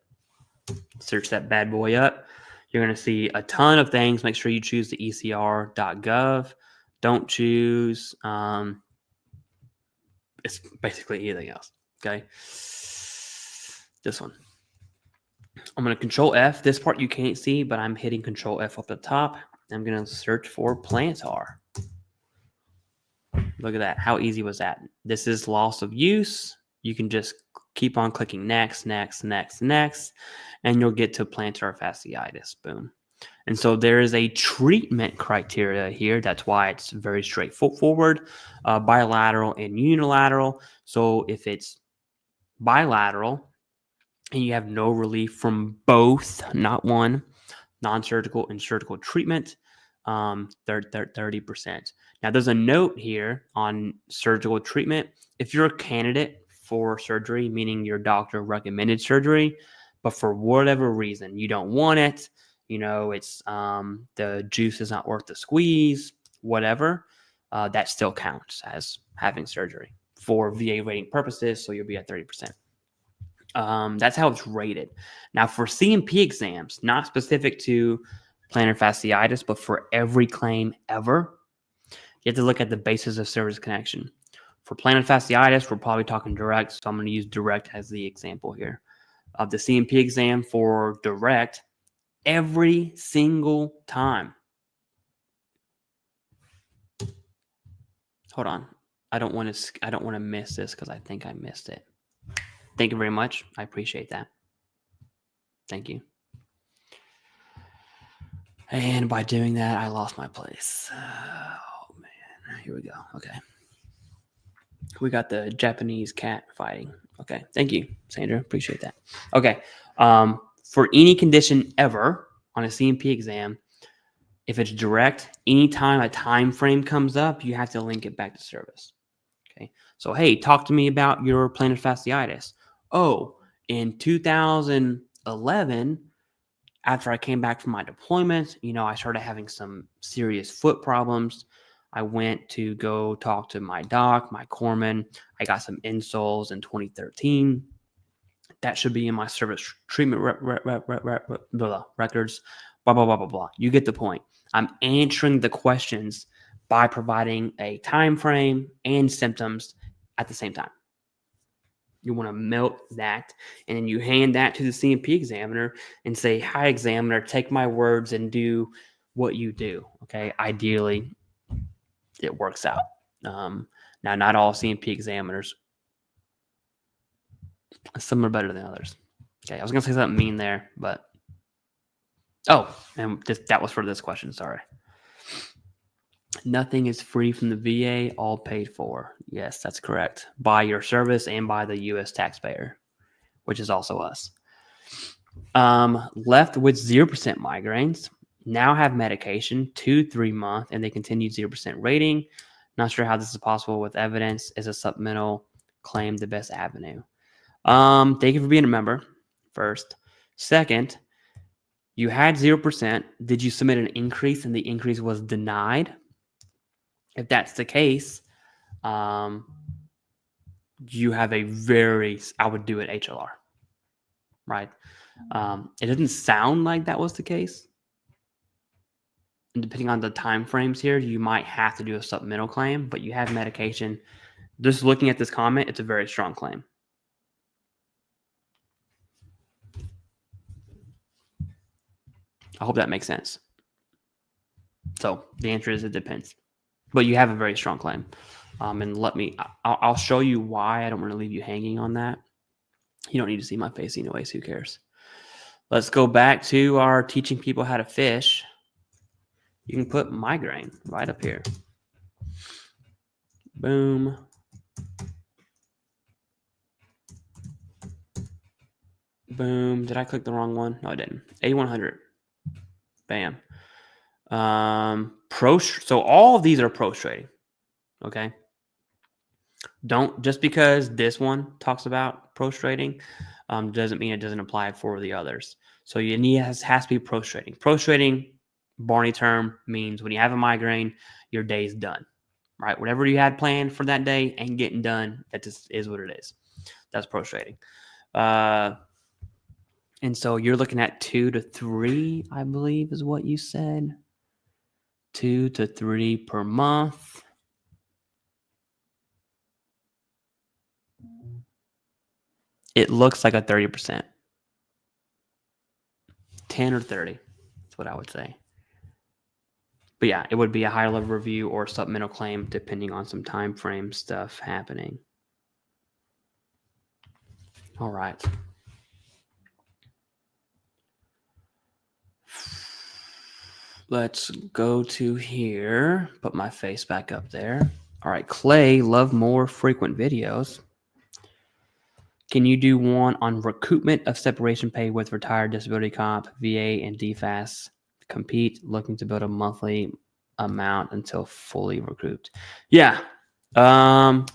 Search that bad boy up. You're going to see a ton of things. Make sure you choose the ECR.gov. Don't choose. It's basically anything else. Okay. This one. I'm going to Control F. This part you can't see, but I'm hitting Control F up the top. I'm going to search for plantar. Look at that. How easy was that? This is loss of use. You can just keep on clicking next, next, next, next, and you'll get to plantar fasciitis. Boom. And so there is a treatment criteria here. That's why it's very straightforward, bilateral and unilateral. So if it's bilateral and you have no relief from both, not one, non-surgical and surgical treatment, 30%. Now, there's a note here on surgical treatment. If you're a candidate for surgery, meaning your doctor recommended surgery, but for whatever reason you don't want it, it's the juice is not worth the squeeze, whatever, that still counts as having surgery for VA rating purposes. So you'll be at 30%. That's how it's rated. Now, for CMP exams, not specific to plantar fasciitis, but for every claim ever, you have to look at the basis of service connection. For plantar fasciitis, we're probably talking direct, so I'm going to use direct as the example here. Of the CMP exam for direct, every single time. Hold on. I don't want to miss this because I think I missed it. Thank you very much. I appreciate that. Thank you. And by doing that, I lost my place. Oh, man. Here we go. Okay. We got the Japanese cat fighting. Okay. Thank you, Sandra. Appreciate that. Okay. For any condition ever on a CMP exam, if it's direct, anytime a time frame comes up, you have to link it back to service. Okay. So, hey, talk to me about your plantar fasciitis. Oh, in 2011, after I came back from my deployment, I started having some serious foot problems. I went to go talk to my doc, my corpsman. I got some insoles in 2013. That should be in my service treatment records, blah, blah, blah, blah, blah. You get the point. I'm answering the questions by providing a time frame and symptoms at the same time. You want to melt that, and then you hand that to the CMP examiner and say, hi, examiner, take my words and do what you do. Okay. Ideally, it works out. Now, not all CMP examiners, some are better than others. Okay. I was going to say something mean there, but, and that was for this question. Sorry. Nothing is free from the VA, all paid for. Yes, that's correct. By your service and by the U.S. taxpayer, which is also us. Left with 0% migraines, now have medication, 2-3 month, and they continue 0% rating. Not sure how this is possible with evidence. Is a supplemental claim the best avenue? Thank you for being a member, first. Second, you had 0%. Did you submit an increase and the increase was denied? If that's the case, you have I would do it HLR, right? It doesn't sound like that was the case. And depending on the time frames here, you might have to do a supplemental claim, but you have medication. Just looking at this comment, it's a very strong claim. I hope that makes sense. So the answer is it depends. But you have a very strong claim. And I'll show you why. I don't want to leave you hanging on that. You don't need to see my face anyway, so who cares? Let's go back to our teaching people how to fish. You can put migraine right up here. Boom. Boom. Did I click the wrong one? No, I didn't. A100. Bam. So all of these are prostrating. Okay. Don't, just because this one talks about prostrating, doesn't mean it doesn't apply for the others. So you need has to be prostrating. Prostrating, Barney term, means when you have a migraine, your day's done. Right? Whatever you had planned for that day ain't getting done. That just is what it is. That's prostrating. And so you're looking at 2 to 3, I believe, is what you said. 2 to 3 per month. It looks like a 30%. 10 or 30. That's what I would say. But yeah, it would be a higher level review or supplemental claim depending on some time frame stuff happening. All right. Let's go to here. Put my face back up there. All right, Clay, love more frequent videos. Can you do one on recoupment of separation pay with retired disability comp, VA, and DFAS? Compete, looking to build a monthly amount until fully recouped. Yeah. I'll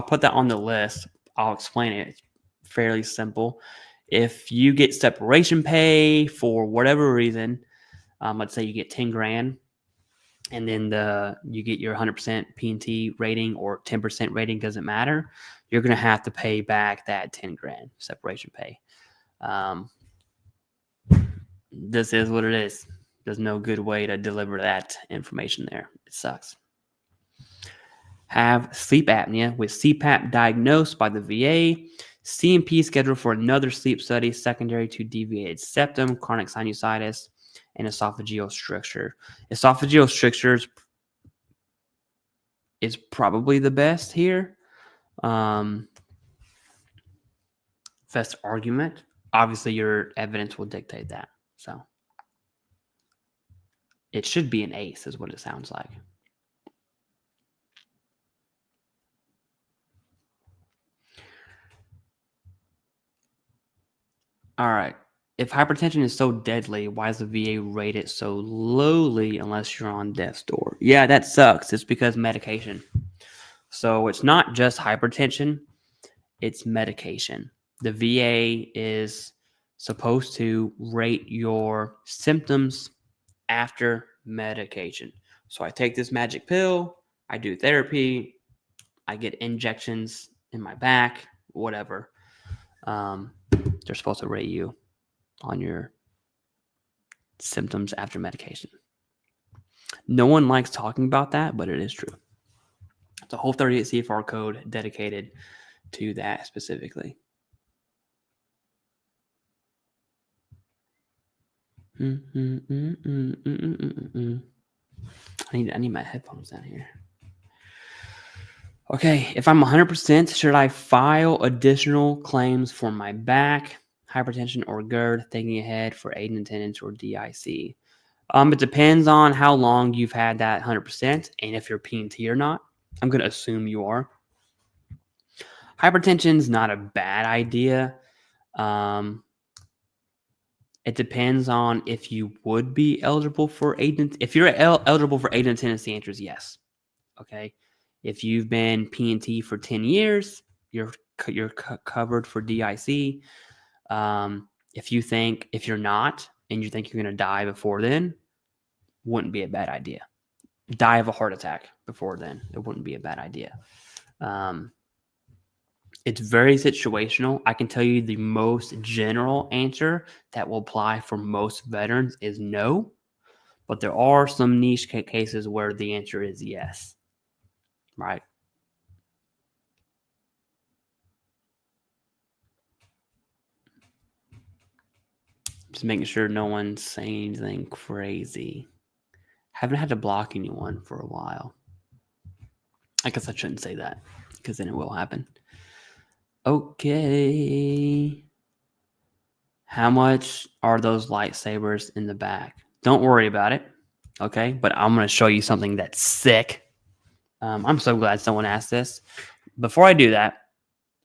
put that on the list. I'll explain it. It's fairly simple. If you get separation pay for whatever reason, let's say you get 10 grand and then you get your 100% P&T rating or 10% rating, doesn't matter. You're going to have to pay back that 10 grand separation pay. This is what it is. There's no good way to deliver that information there. It sucks. Have sleep apnea with CPAP diagnosed by the VA. CMP scheduled for another sleep study secondary to deviated septum, chronic sinusitis, and esophageal stricture. Esophageal strictures is probably the best here. Best argument. Obviously, your evidence will dictate that. So it should be an ace, is what it sounds like. All right. If hypertension is so deadly, why does the VA rate it so lowly unless you're on death's door? Yeah, that sucks. It's because medication. So it's not just hypertension, it's medication. The VA is supposed to rate your symptoms after medication. So I take this magic pill, I do therapy, I get injections in my back, whatever. They're supposed to rate you on your symptoms after medication. No one likes talking about that, but it is true. It's a whole 38 CFR code dedicated to that specifically. I need my headphones down here. Okay, if I'm 100%, should I file additional claims for my back, hypertension, or GERD, thinking ahead for aid and attendance or DIC? It depends on how long you've had that 100% and if you're P&T or not. I'm going to assume you are. Hypertension is not a bad idea. It depends on if you would be eligible for aid. If you're eligible for aid and attendance, the answer is yes. Okay. If you've been P&T for 10 years, you're covered for DIC. If you're not, and you think you're going to die before then, wouldn't be a bad idea. Die of a heart attack before then, it wouldn't be a bad idea. It's very situational. I can tell you the most general answer that will apply for most veterans is no, but there are some niche cases where the answer is yes. Right? Just making sure no one's saying anything crazy. Haven't had to block anyone for a while. I guess I shouldn't say that because then it will happen. Okay. How much are those lightsabers in the back? Don't worry about it. Okay. But I'm going to show you something that's sick. I'm so glad someone asked this. Before I do that,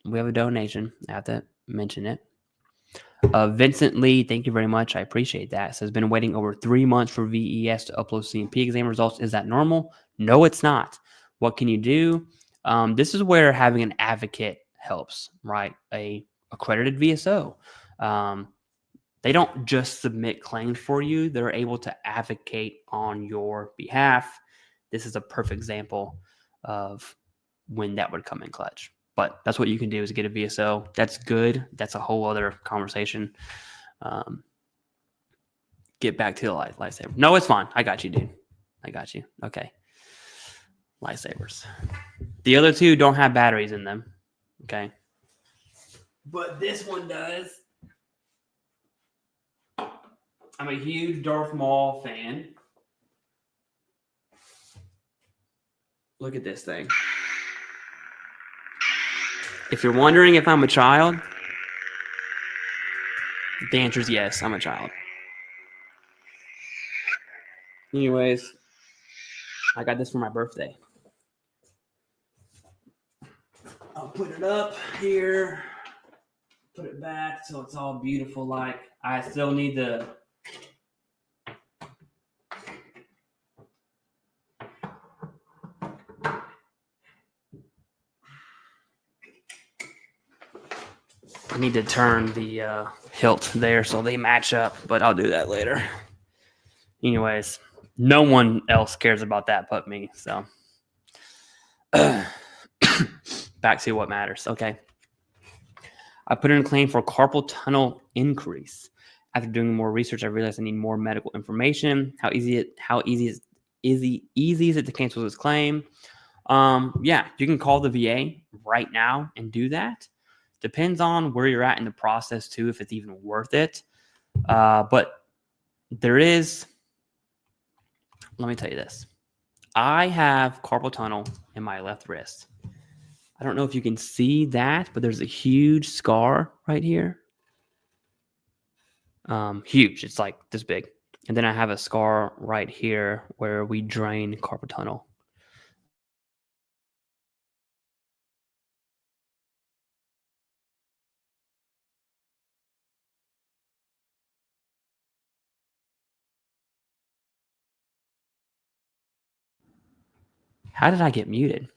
we have a donation. I have to mention it. Vincent Lee, thank you very much. I appreciate that. Says, been waiting over 3 months for VES to upload CMP exam results. Is that normal? No, it's not. What can you do? This is where having an advocate helps, right? A accredited VSO. They don't just submit claims for you. They're able to advocate on your behalf. This is a perfect example of when that would come in clutch. But that's what you can do is get a VSO. That's good. That's a whole other conversation. Get back to the lightsaber. No, it's fine. I got you, dude. I got you. Okay. Lightsabers. The other two don't have batteries in them. Okay. But this one does. I'm a huge Darth Maul fan. Look at this thing. If you're wondering if I'm a child, the answer is yes, I'm a child. Anyways, I got this for my birthday. I'll put it up here, put it back so it's all beautiful. Like, I still need to. I need to turn the hilt there so they match up, but I'll do that later. Anyways, no one else cares about that but me. So back to what matters. Okay. I put in a claim for carpal tunnel increase. After doing more research, I realized I need more medical information. How easy is it to cancel this claim? Yeah, you can call the VA right now and do that. Depends on where you're at in the process too, if it's even worth it. But there is, let me tell you this. I have carpal tunnel in my left wrist. I don't know if you can see that, but there's a huge scar right here. Huge. It's like this big. And then I have a scar right here where we drain carpal tunnel. How did I get muted?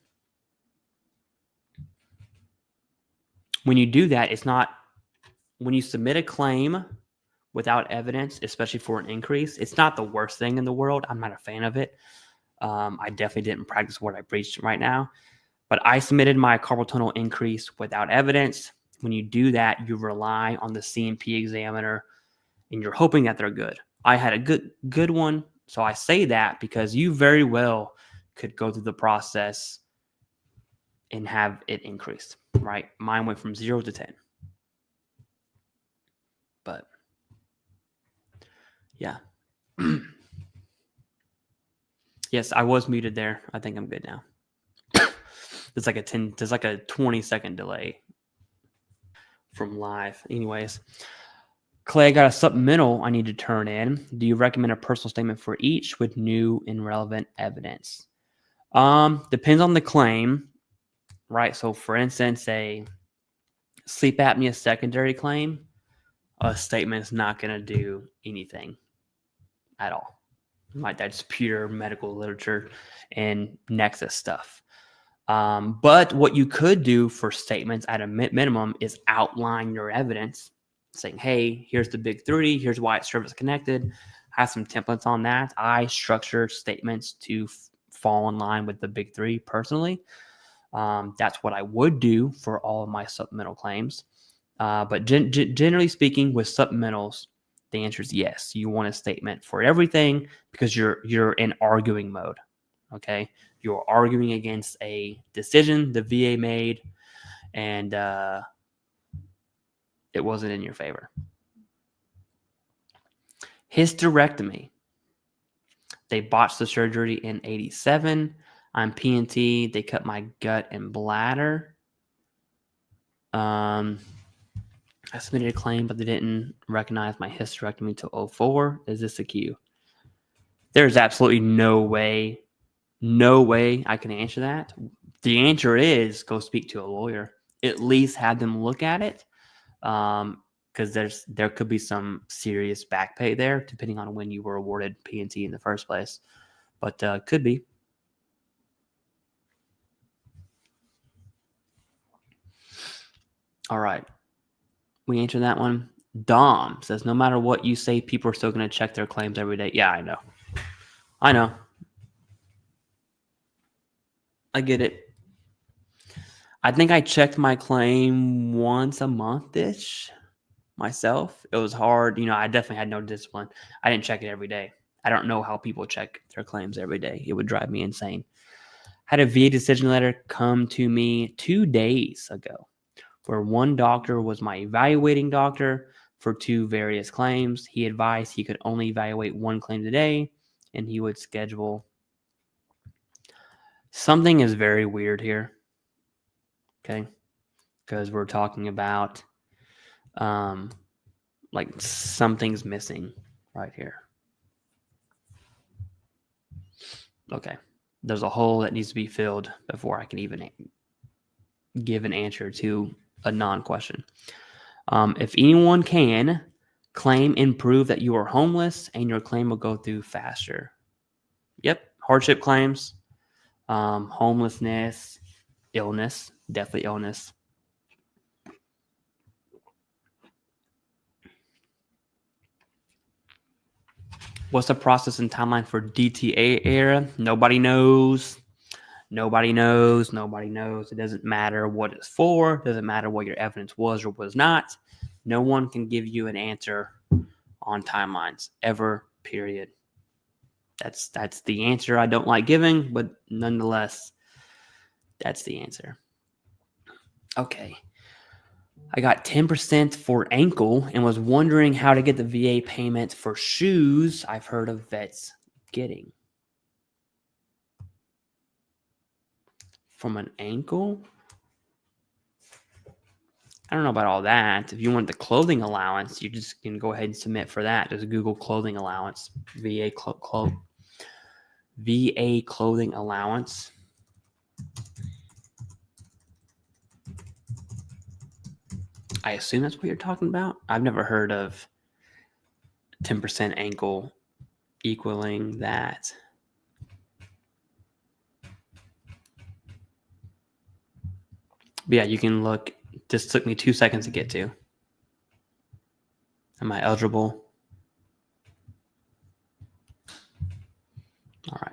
When you do that, it's not, when you submit a claim without evidence, especially for an increase, it's not the worst thing in the world. I'm not a fan of it. I definitely didn't practice what I preach right now, but I submitted my carpal tunnel increase without evidence. When you do that, you rely on the CMP examiner and you're hoping that they're good. I had a good one. So I say that because you very well could go through the process and have it increased, right? Mine went from 0 to 10. But yeah. Yes, I was muted there. I think I'm good now. There's like a 20-second delay from live. Anyways, Clay, I got a supplemental I need to turn in. Do you recommend a personal statement for each with new and relevant evidence? Depends on the claim, right? So for instance, a sleep apnea secondary claim, a statement is not going to do anything at all. Right? That's pure medical literature and Nexus stuff. But what you could do for statements at a minimum is outline your evidence, saying, hey, here's the big three. Here's why it's service connected. I have some templates on that. I structure statements to fall in line with the big three personally. That's what I would do for all of my supplemental claims. But generally speaking, with supplementals, the answer is yes. You want a statement for everything because you're in arguing mode. Okay, you're arguing against a decision the VA made, and it wasn't in your favor. Hysterectomy. They botched the surgery in 87. I'm P&T. They cut my gut and bladder. I submitted a claim, but they didn't recognize my hysterectomy until 04. Is this a Q? There's absolutely no way I can answer that. The answer is go speak to a lawyer. At least have them look at it, because there could be some serious back pay there, depending on when you were awarded P&T in the first place. But could be. All right. We answered that one. Dom says, no matter what you say, people are still going to check their claims every day. Yeah, I know. I get it. I think I checked my claim once a month-ish myself. It was hard. I definitely had no discipline. I didn't check it every day. I don't know how people check their claims every day. It would drive me insane. Had a VA decision letter come to me 2 days ago, where one doctor was my evaluating doctor for 2 various claims. He advised he could only evaluate 1 claim today, and he would schedule. Something is very weird here, okay? Because we're talking about, like something's missing right here. Okay, there's a hole that needs to be filled before I can even give an answer to a non-question. If anyone can, claim and prove that you are homeless and your claim will go through faster. Yep, hardship claims, homelessness, illness, definitely illness. What's the process and timeline for DTA era? Nobody knows. It doesn't matter what it's for. It doesn't matter what your evidence was or was not. No one can give you an answer on timelines ever, period. That's the answer I don't like giving, but nonetheless, that's the answer. Okay. I got 10% for ankle and was wondering how to get the VA payment for shoes I've heard of vets getting. From an ankle? I don't know about all that. If you want the clothing allowance, you just can go ahead and submit for that. Just Google clothing allowance, VA clothing allowance. I assume that's what you're talking about. I've never heard of 10% ankle equaling that. But yeah, you can look. This took me 2 seconds to get to. Am I eligible? All right.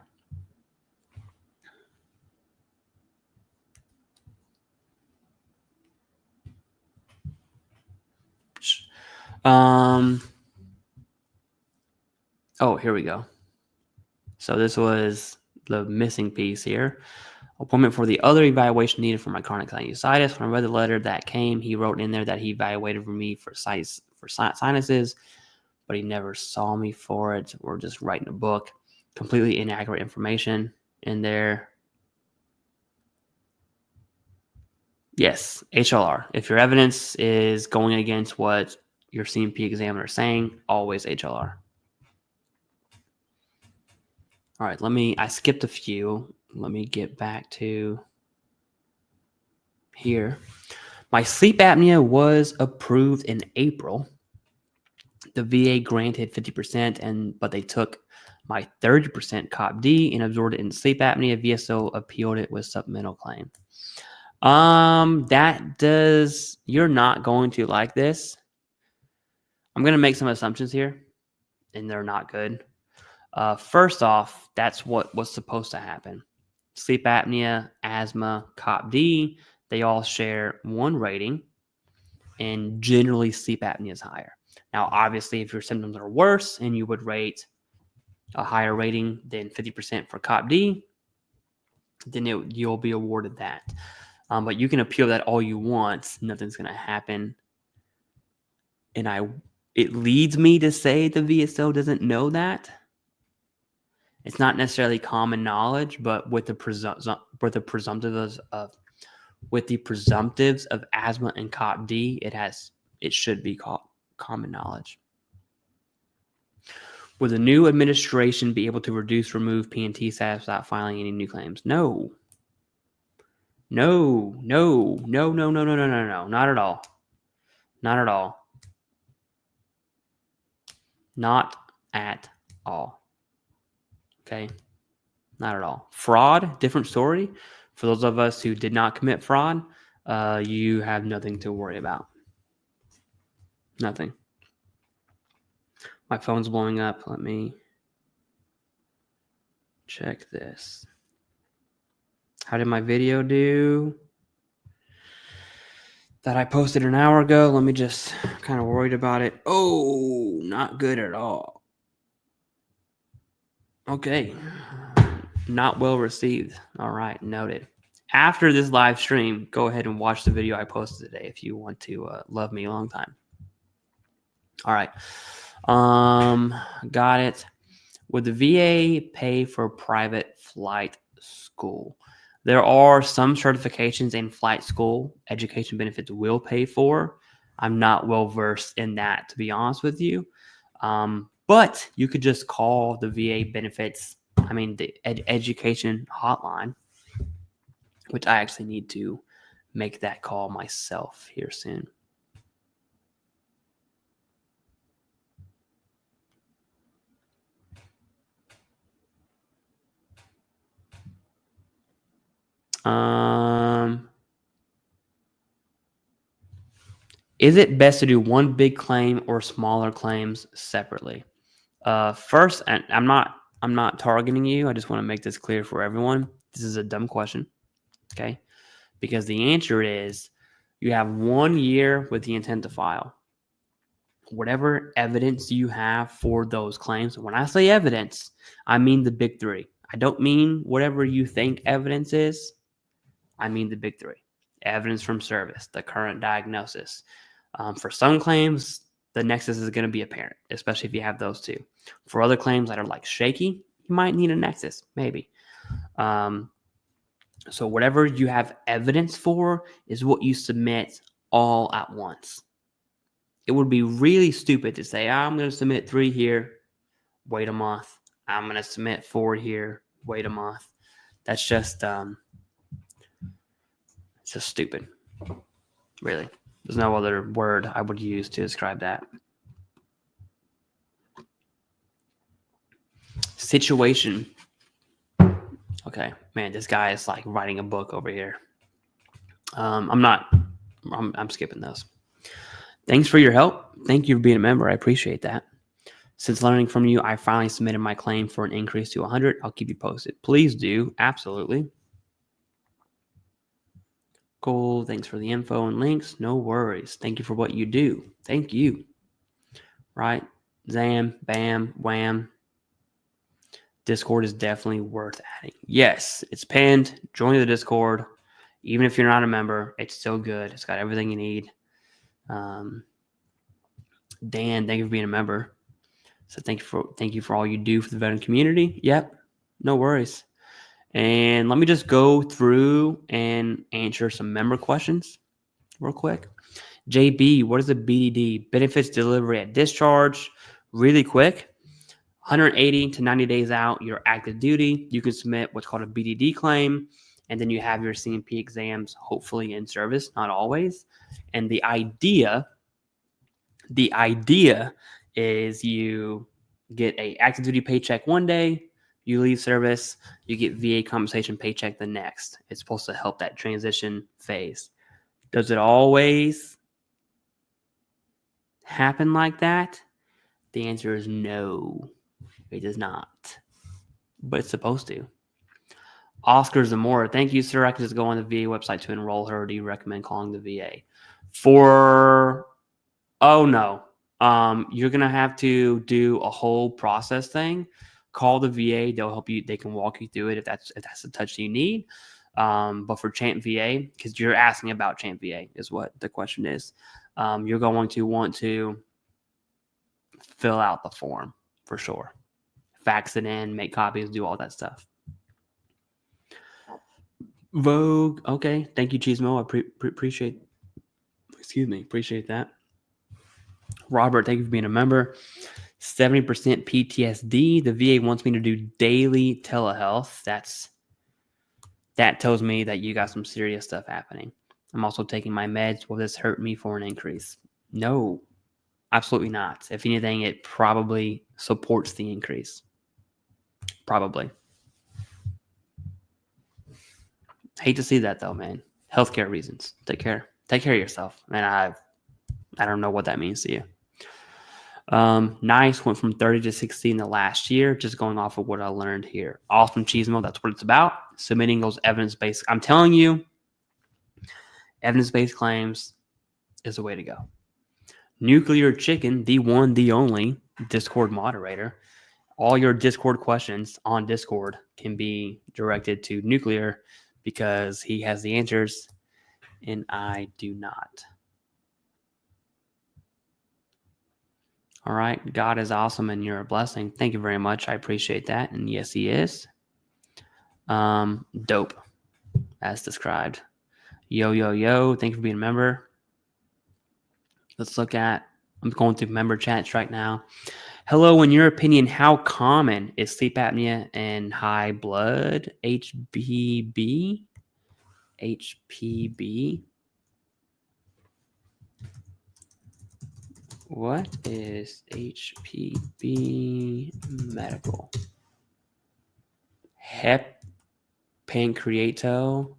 Oh, here we go. So this was the missing piece here. Appointment for the other evaluation needed for my chronic sinusitis. When I read the letter that came, he wrote in there that he evaluated for me for sinuses, but he never saw me for it. We're just writing a book. Completely inaccurate information in there. Yes, HLR. If your evidence is going against what your CMP examiner is saying, always HLR. All right, I skipped a few. Let me get back to here. My sleep apnea was approved in April. The VA granted 50%, but they took my 30% COP-D and absorbed it in sleep apnea. VSO appealed it with supplemental claim. You're not going to like this. I'm going to make some assumptions here, and they're not good. First off, that's what was supposed to happen. Sleep apnea, asthma, COP-D, they all share one rating, and generally sleep apnea is higher. Now, obviously, if your symptoms are worse and you would rate a higher rating than 50% for COP-D, then you'll be awarded that. But you can appeal that all you want. Nothing's going to happen. And it leads me to say the VSO doesn't know that. It's not necessarily common knowledge, but with the presumptives of asthma and COPD, it should be called common knowledge. Will the new administration be able to remove P&T status without filing any new claims? No. No, not at all. Not at all. Not at all. Okay? Not at all. Fraud, different story. For those of us who did not commit fraud, you have nothing to worry about. Nothing. My phone's blowing up. Let me check this. How did my video do that I posted an hour ago? Let me just kind of worried about it. Oh, not good at all. Okay. Not well received. All right. Noted. After this live stream, go ahead and watch the video I posted today if you want to love me a long time. All right. Got it. Would the VA pay for private flight school? There are some certifications in flight school education benefits will pay for. I'm not well versed in that, to be honest with you. But you could just call the VA benefits, the education hotline, which I actually need to make that call myself here soon. Is it best to do one big claim or smaller claims separately? First, and I'm not targeting you. I just want to make this clear for everyone. This is a dumb question, okay? Because the answer is you have 1 year with the intent to file. Whatever evidence you have for those claims. When I say evidence, I mean the big three. I don't mean whatever you think evidence is. I mean the big three. Evidence from service, the current diagnosis. For some claims, the Nexus is going to be apparent, especially if you have those two. For other claims that are like shaky, you might need a Nexus, maybe. So whatever you have evidence for is what you submit all at once. It would be really stupid to say, I'm going to submit 3 here, wait a month. I'm going to submit 4 here, wait a month. That's just it's just stupid. Really. There's no other word I would use to describe that. Situation. Okay, man, this guy is like writing a book over here. I'm skipping those. Thanks for your help. Thank you for being a member. I appreciate that. Since learning from you, I finally submitted my claim for an increase to 100. I'll keep you posted. Please do. Absolutely. Cool. Thanks for the info and links. No worries. Thank you for what you do. Thank you. Right? Zam, bam, wham. Discord is definitely worth adding. Yes, it's pinned. Join the Discord. Even if you're not a member, it's still good. It's got everything you need. Dan, thank you for being a member. So thank you for all you do for the veteran community. Yep, no worries. And let me just go through and answer some member questions real quick. JB, what is a BDD? Benefits delivery at discharge. Really quick. 180 to 90 days out, you're active duty. You can submit what's called a BDD claim, and then you have your CMP exams, hopefully in service, not always. And the idea is you get a active duty paycheck one day, you leave service, you get VA compensation paycheck the next. It's supposed to help that transition phase. Does it always happen like that? The answer is no. It does not, but it's supposed to. Oscar Zamora, thank you, sir. I can just go on the VA website to enroll her. Do you recommend calling the VA? Oh no, you're gonna have to do a whole process thing. Call the VA; they'll help you. They can walk you through it if that's the touch you need. But for Champ VA, because you're asking about Champ VA, is what the question is. You're going to want to fill out the form for sure. fax it in, make copies, do all that stuff. Vogue. Okay. Thank you, Chismo. I appreciate that. Robert, thank you for being a member. 70% PTSD. The VA wants me to do daily telehealth. That tells me that you got some serious stuff happening. I'm also taking my meds. Will this hurt me for an increase? No, absolutely not. If anything, it probably supports the increase. Probably. Hate to see that though, man. Healthcare reasons. Take care of yourself. And I don't know what that means to you. Nice went from 30 to 60 in the last year, just going off of what I learned here. Awesome, Chismo. That's what it's about. Submitting those evidence-based. I'm telling you, evidence-based claims is the way to go. Nuclear Chicken, the one, the only Discord moderator. All your Discord questions on Discord can be directed to Nuclear because he has the answers and I do not. All right. God is awesome and you're a blessing. Thank you very much. I appreciate that. And yes, he is. Dope, as described. Yo. Thank you for being a member. Let's look at, I'm going through member chats right now. Hello, in your opinion, how common is sleep apnea and high blood HPB? HPB? What is HPB medical? Hep pancreato?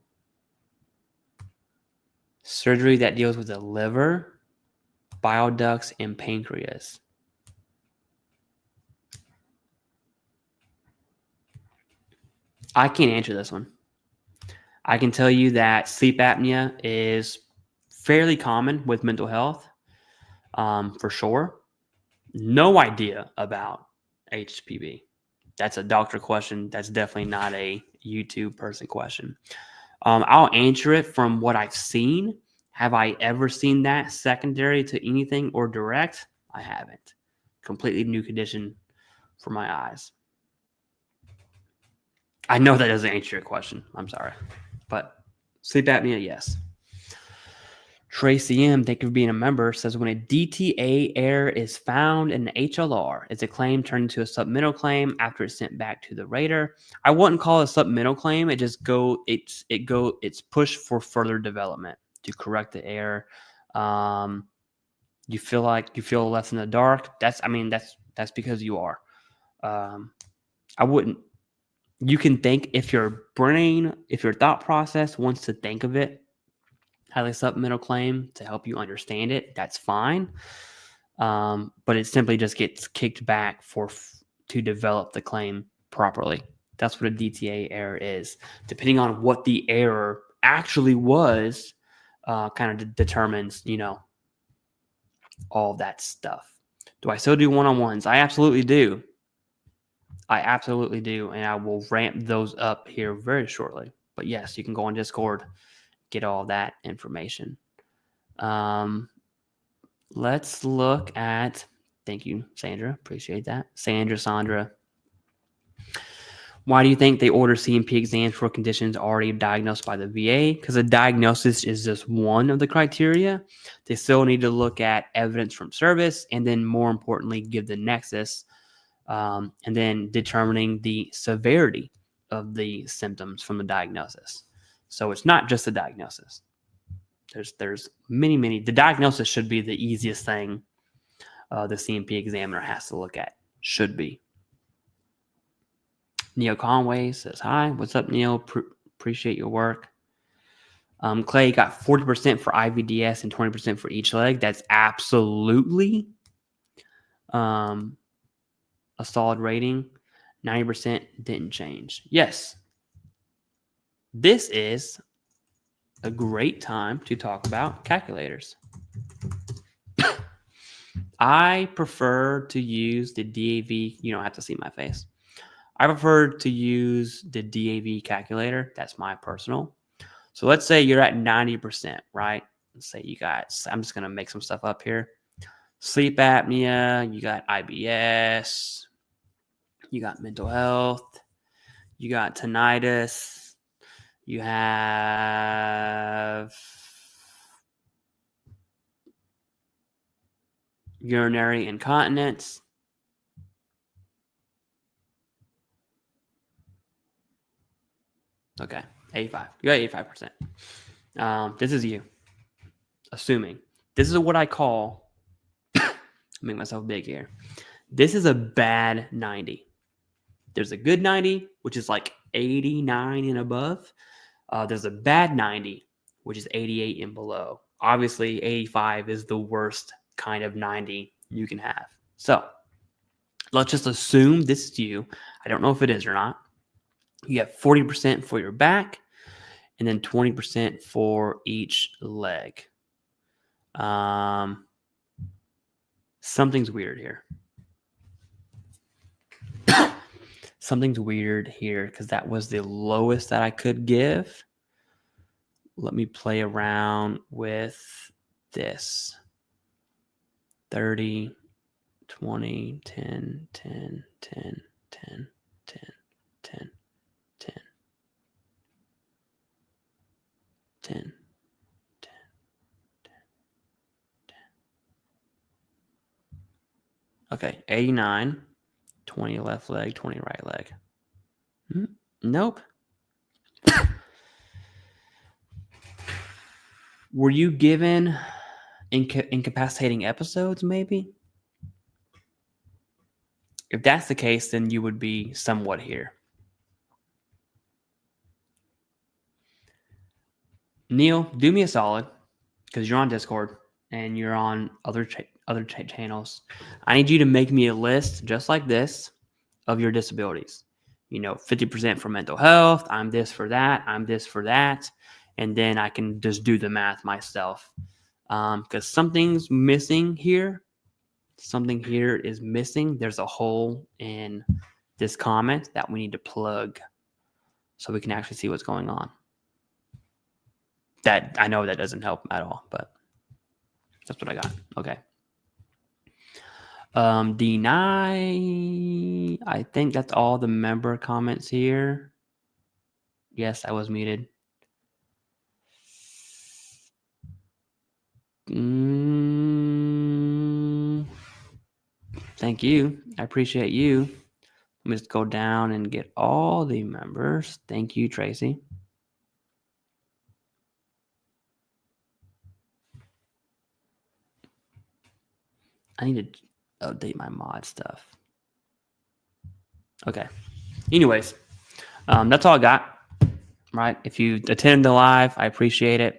Surgery that deals with the liver, bile ducts, and pancreas. I can't answer this one. I can tell you that sleep apnea is fairly common with mental health, for sure. No idea about HPV. That's a doctor question. That's definitely not a YouTube person question. I'll answer it from what I've seen. Have I ever seen that secondary to anything or direct? I haven't. Completely new condition for my eyes. I know that doesn't answer your question. I'm sorry. But sleep apnea, yes. Tracy M, thank you for being a member, says when a DTA error is found in the HLR, is a claim turned into a supplemental claim after it's sent back to the rater? I wouldn't call it a supplemental claim. It's pushed for further development to correct the error. You feel left in the dark. That's because you are. I wouldn't. You can think if your thought process wants to think of it as a supplemental claim to help you understand it, that's fine. But it simply just gets kicked back to develop the claim properly. That's what a DTA error is. Depending on what the error actually was, kind of determines, all that stuff. Do I still do one-on-ones? I absolutely do. And I will ramp those up here very shortly. But yes, you can go on Discord, get all that information. Let's look at, thank you, Sandra. Appreciate that. Sandra. Why do you think they order CMP exams for conditions already diagnosed by the VA? Because a diagnosis is just one of the criteria. They still need to look at evidence from service and then, more importantly, give the nexus and then determining the severity of the symptoms from the diagnosis. So it's not just a diagnosis. There's many. The diagnosis should be the easiest thing the CMP examiner has to look at. Should be. Neil Conway says, hi. What's up, Neil? Appreciate your work. Clay got 40% for IVDS and 20% for each leg. That's absolutely a solid rating. 90% didn't change. Yes. This is a great time to talk about calculators. I prefer to use the DAV. You don't have to see my face. I prefer to use the DAV calculator. That's my personal. So let's say you're at 90%, right? Let's say you got, I'm just going to make some stuff up here. Sleep apnea, you got IBS, You got mental health. You got tinnitus. You have urinary incontinence. Okay, 85. You got 85%. This is you. Assuming. This is what I call, make myself big here. This is a bad 90. There's a good 90, which is like 89 and above. There's a bad 90, which is 88 and below. Obviously, 85 is the worst kind of 90 you can have. So let's just assume this is you. I don't know if it is or not. You have 40% for your back and then 20% for each leg. Something's weird here. Something's weird here because that was the lowest that I could give. Let me play around with this. 30, 20, 10, 10, 10, 10, 10, 10, 10, 10, 10, 10, 10. Okay, 89, 20 left leg, 20 right leg. Nope. Were you given incapacitating episodes, maybe? If that's the case, then you would be somewhat here. Neil, do me a solid, because you're on Discord and you're on other channels. I need you to make me a list just like this of your disabilities. 50% for mental health. I'm this for that. I'm this for that. And then I can just do the math myself. Because something's missing here. Something here is missing. There's a hole in this comment that we need to plug so we can actually see what's going on. That I know that doesn't help at all, but that's what I got. Okay. Deny. I think that's all the member comments here. Yes, I was muted. Thank you. I appreciate you. Let me just go down and get all the members. Thank you, Tracy. I need to update my mod stuff. Okay. Anyways, that's all I got. Right. If you attend the live, I appreciate it.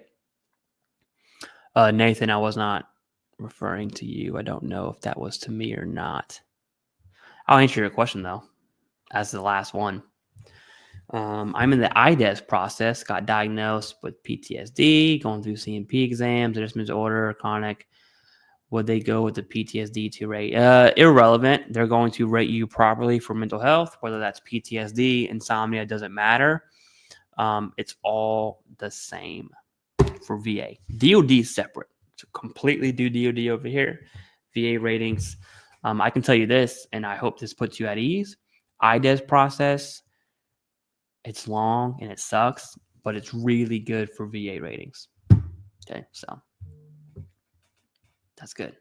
Nathan, I was not referring to you. I don't know if that was to me or not. I'll answer your question though, as the last one. I'm in the IDES process, got diagnosed with PTSD, going through CMP exams, adjustment disorder, chronic. Would they go with the PTSD to rate? Irrelevant. They're going to rate you properly for mental health, whether that's PTSD, insomnia, doesn't matter. It's all the same for VA. DOD is separate. So completely do DOD over here. VA ratings. I can tell you this, and I hope this puts you at ease. IDES process, it's long and it sucks, but it's really good for VA ratings. Okay, so that's good.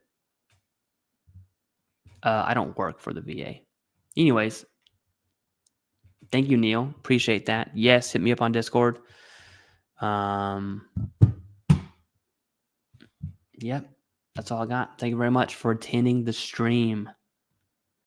I don't work for the VA. Anyways, thank you, Neil. Appreciate that. Yes, hit me up on Discord. Yep, that's all I got. Thank you very much for attending the stream.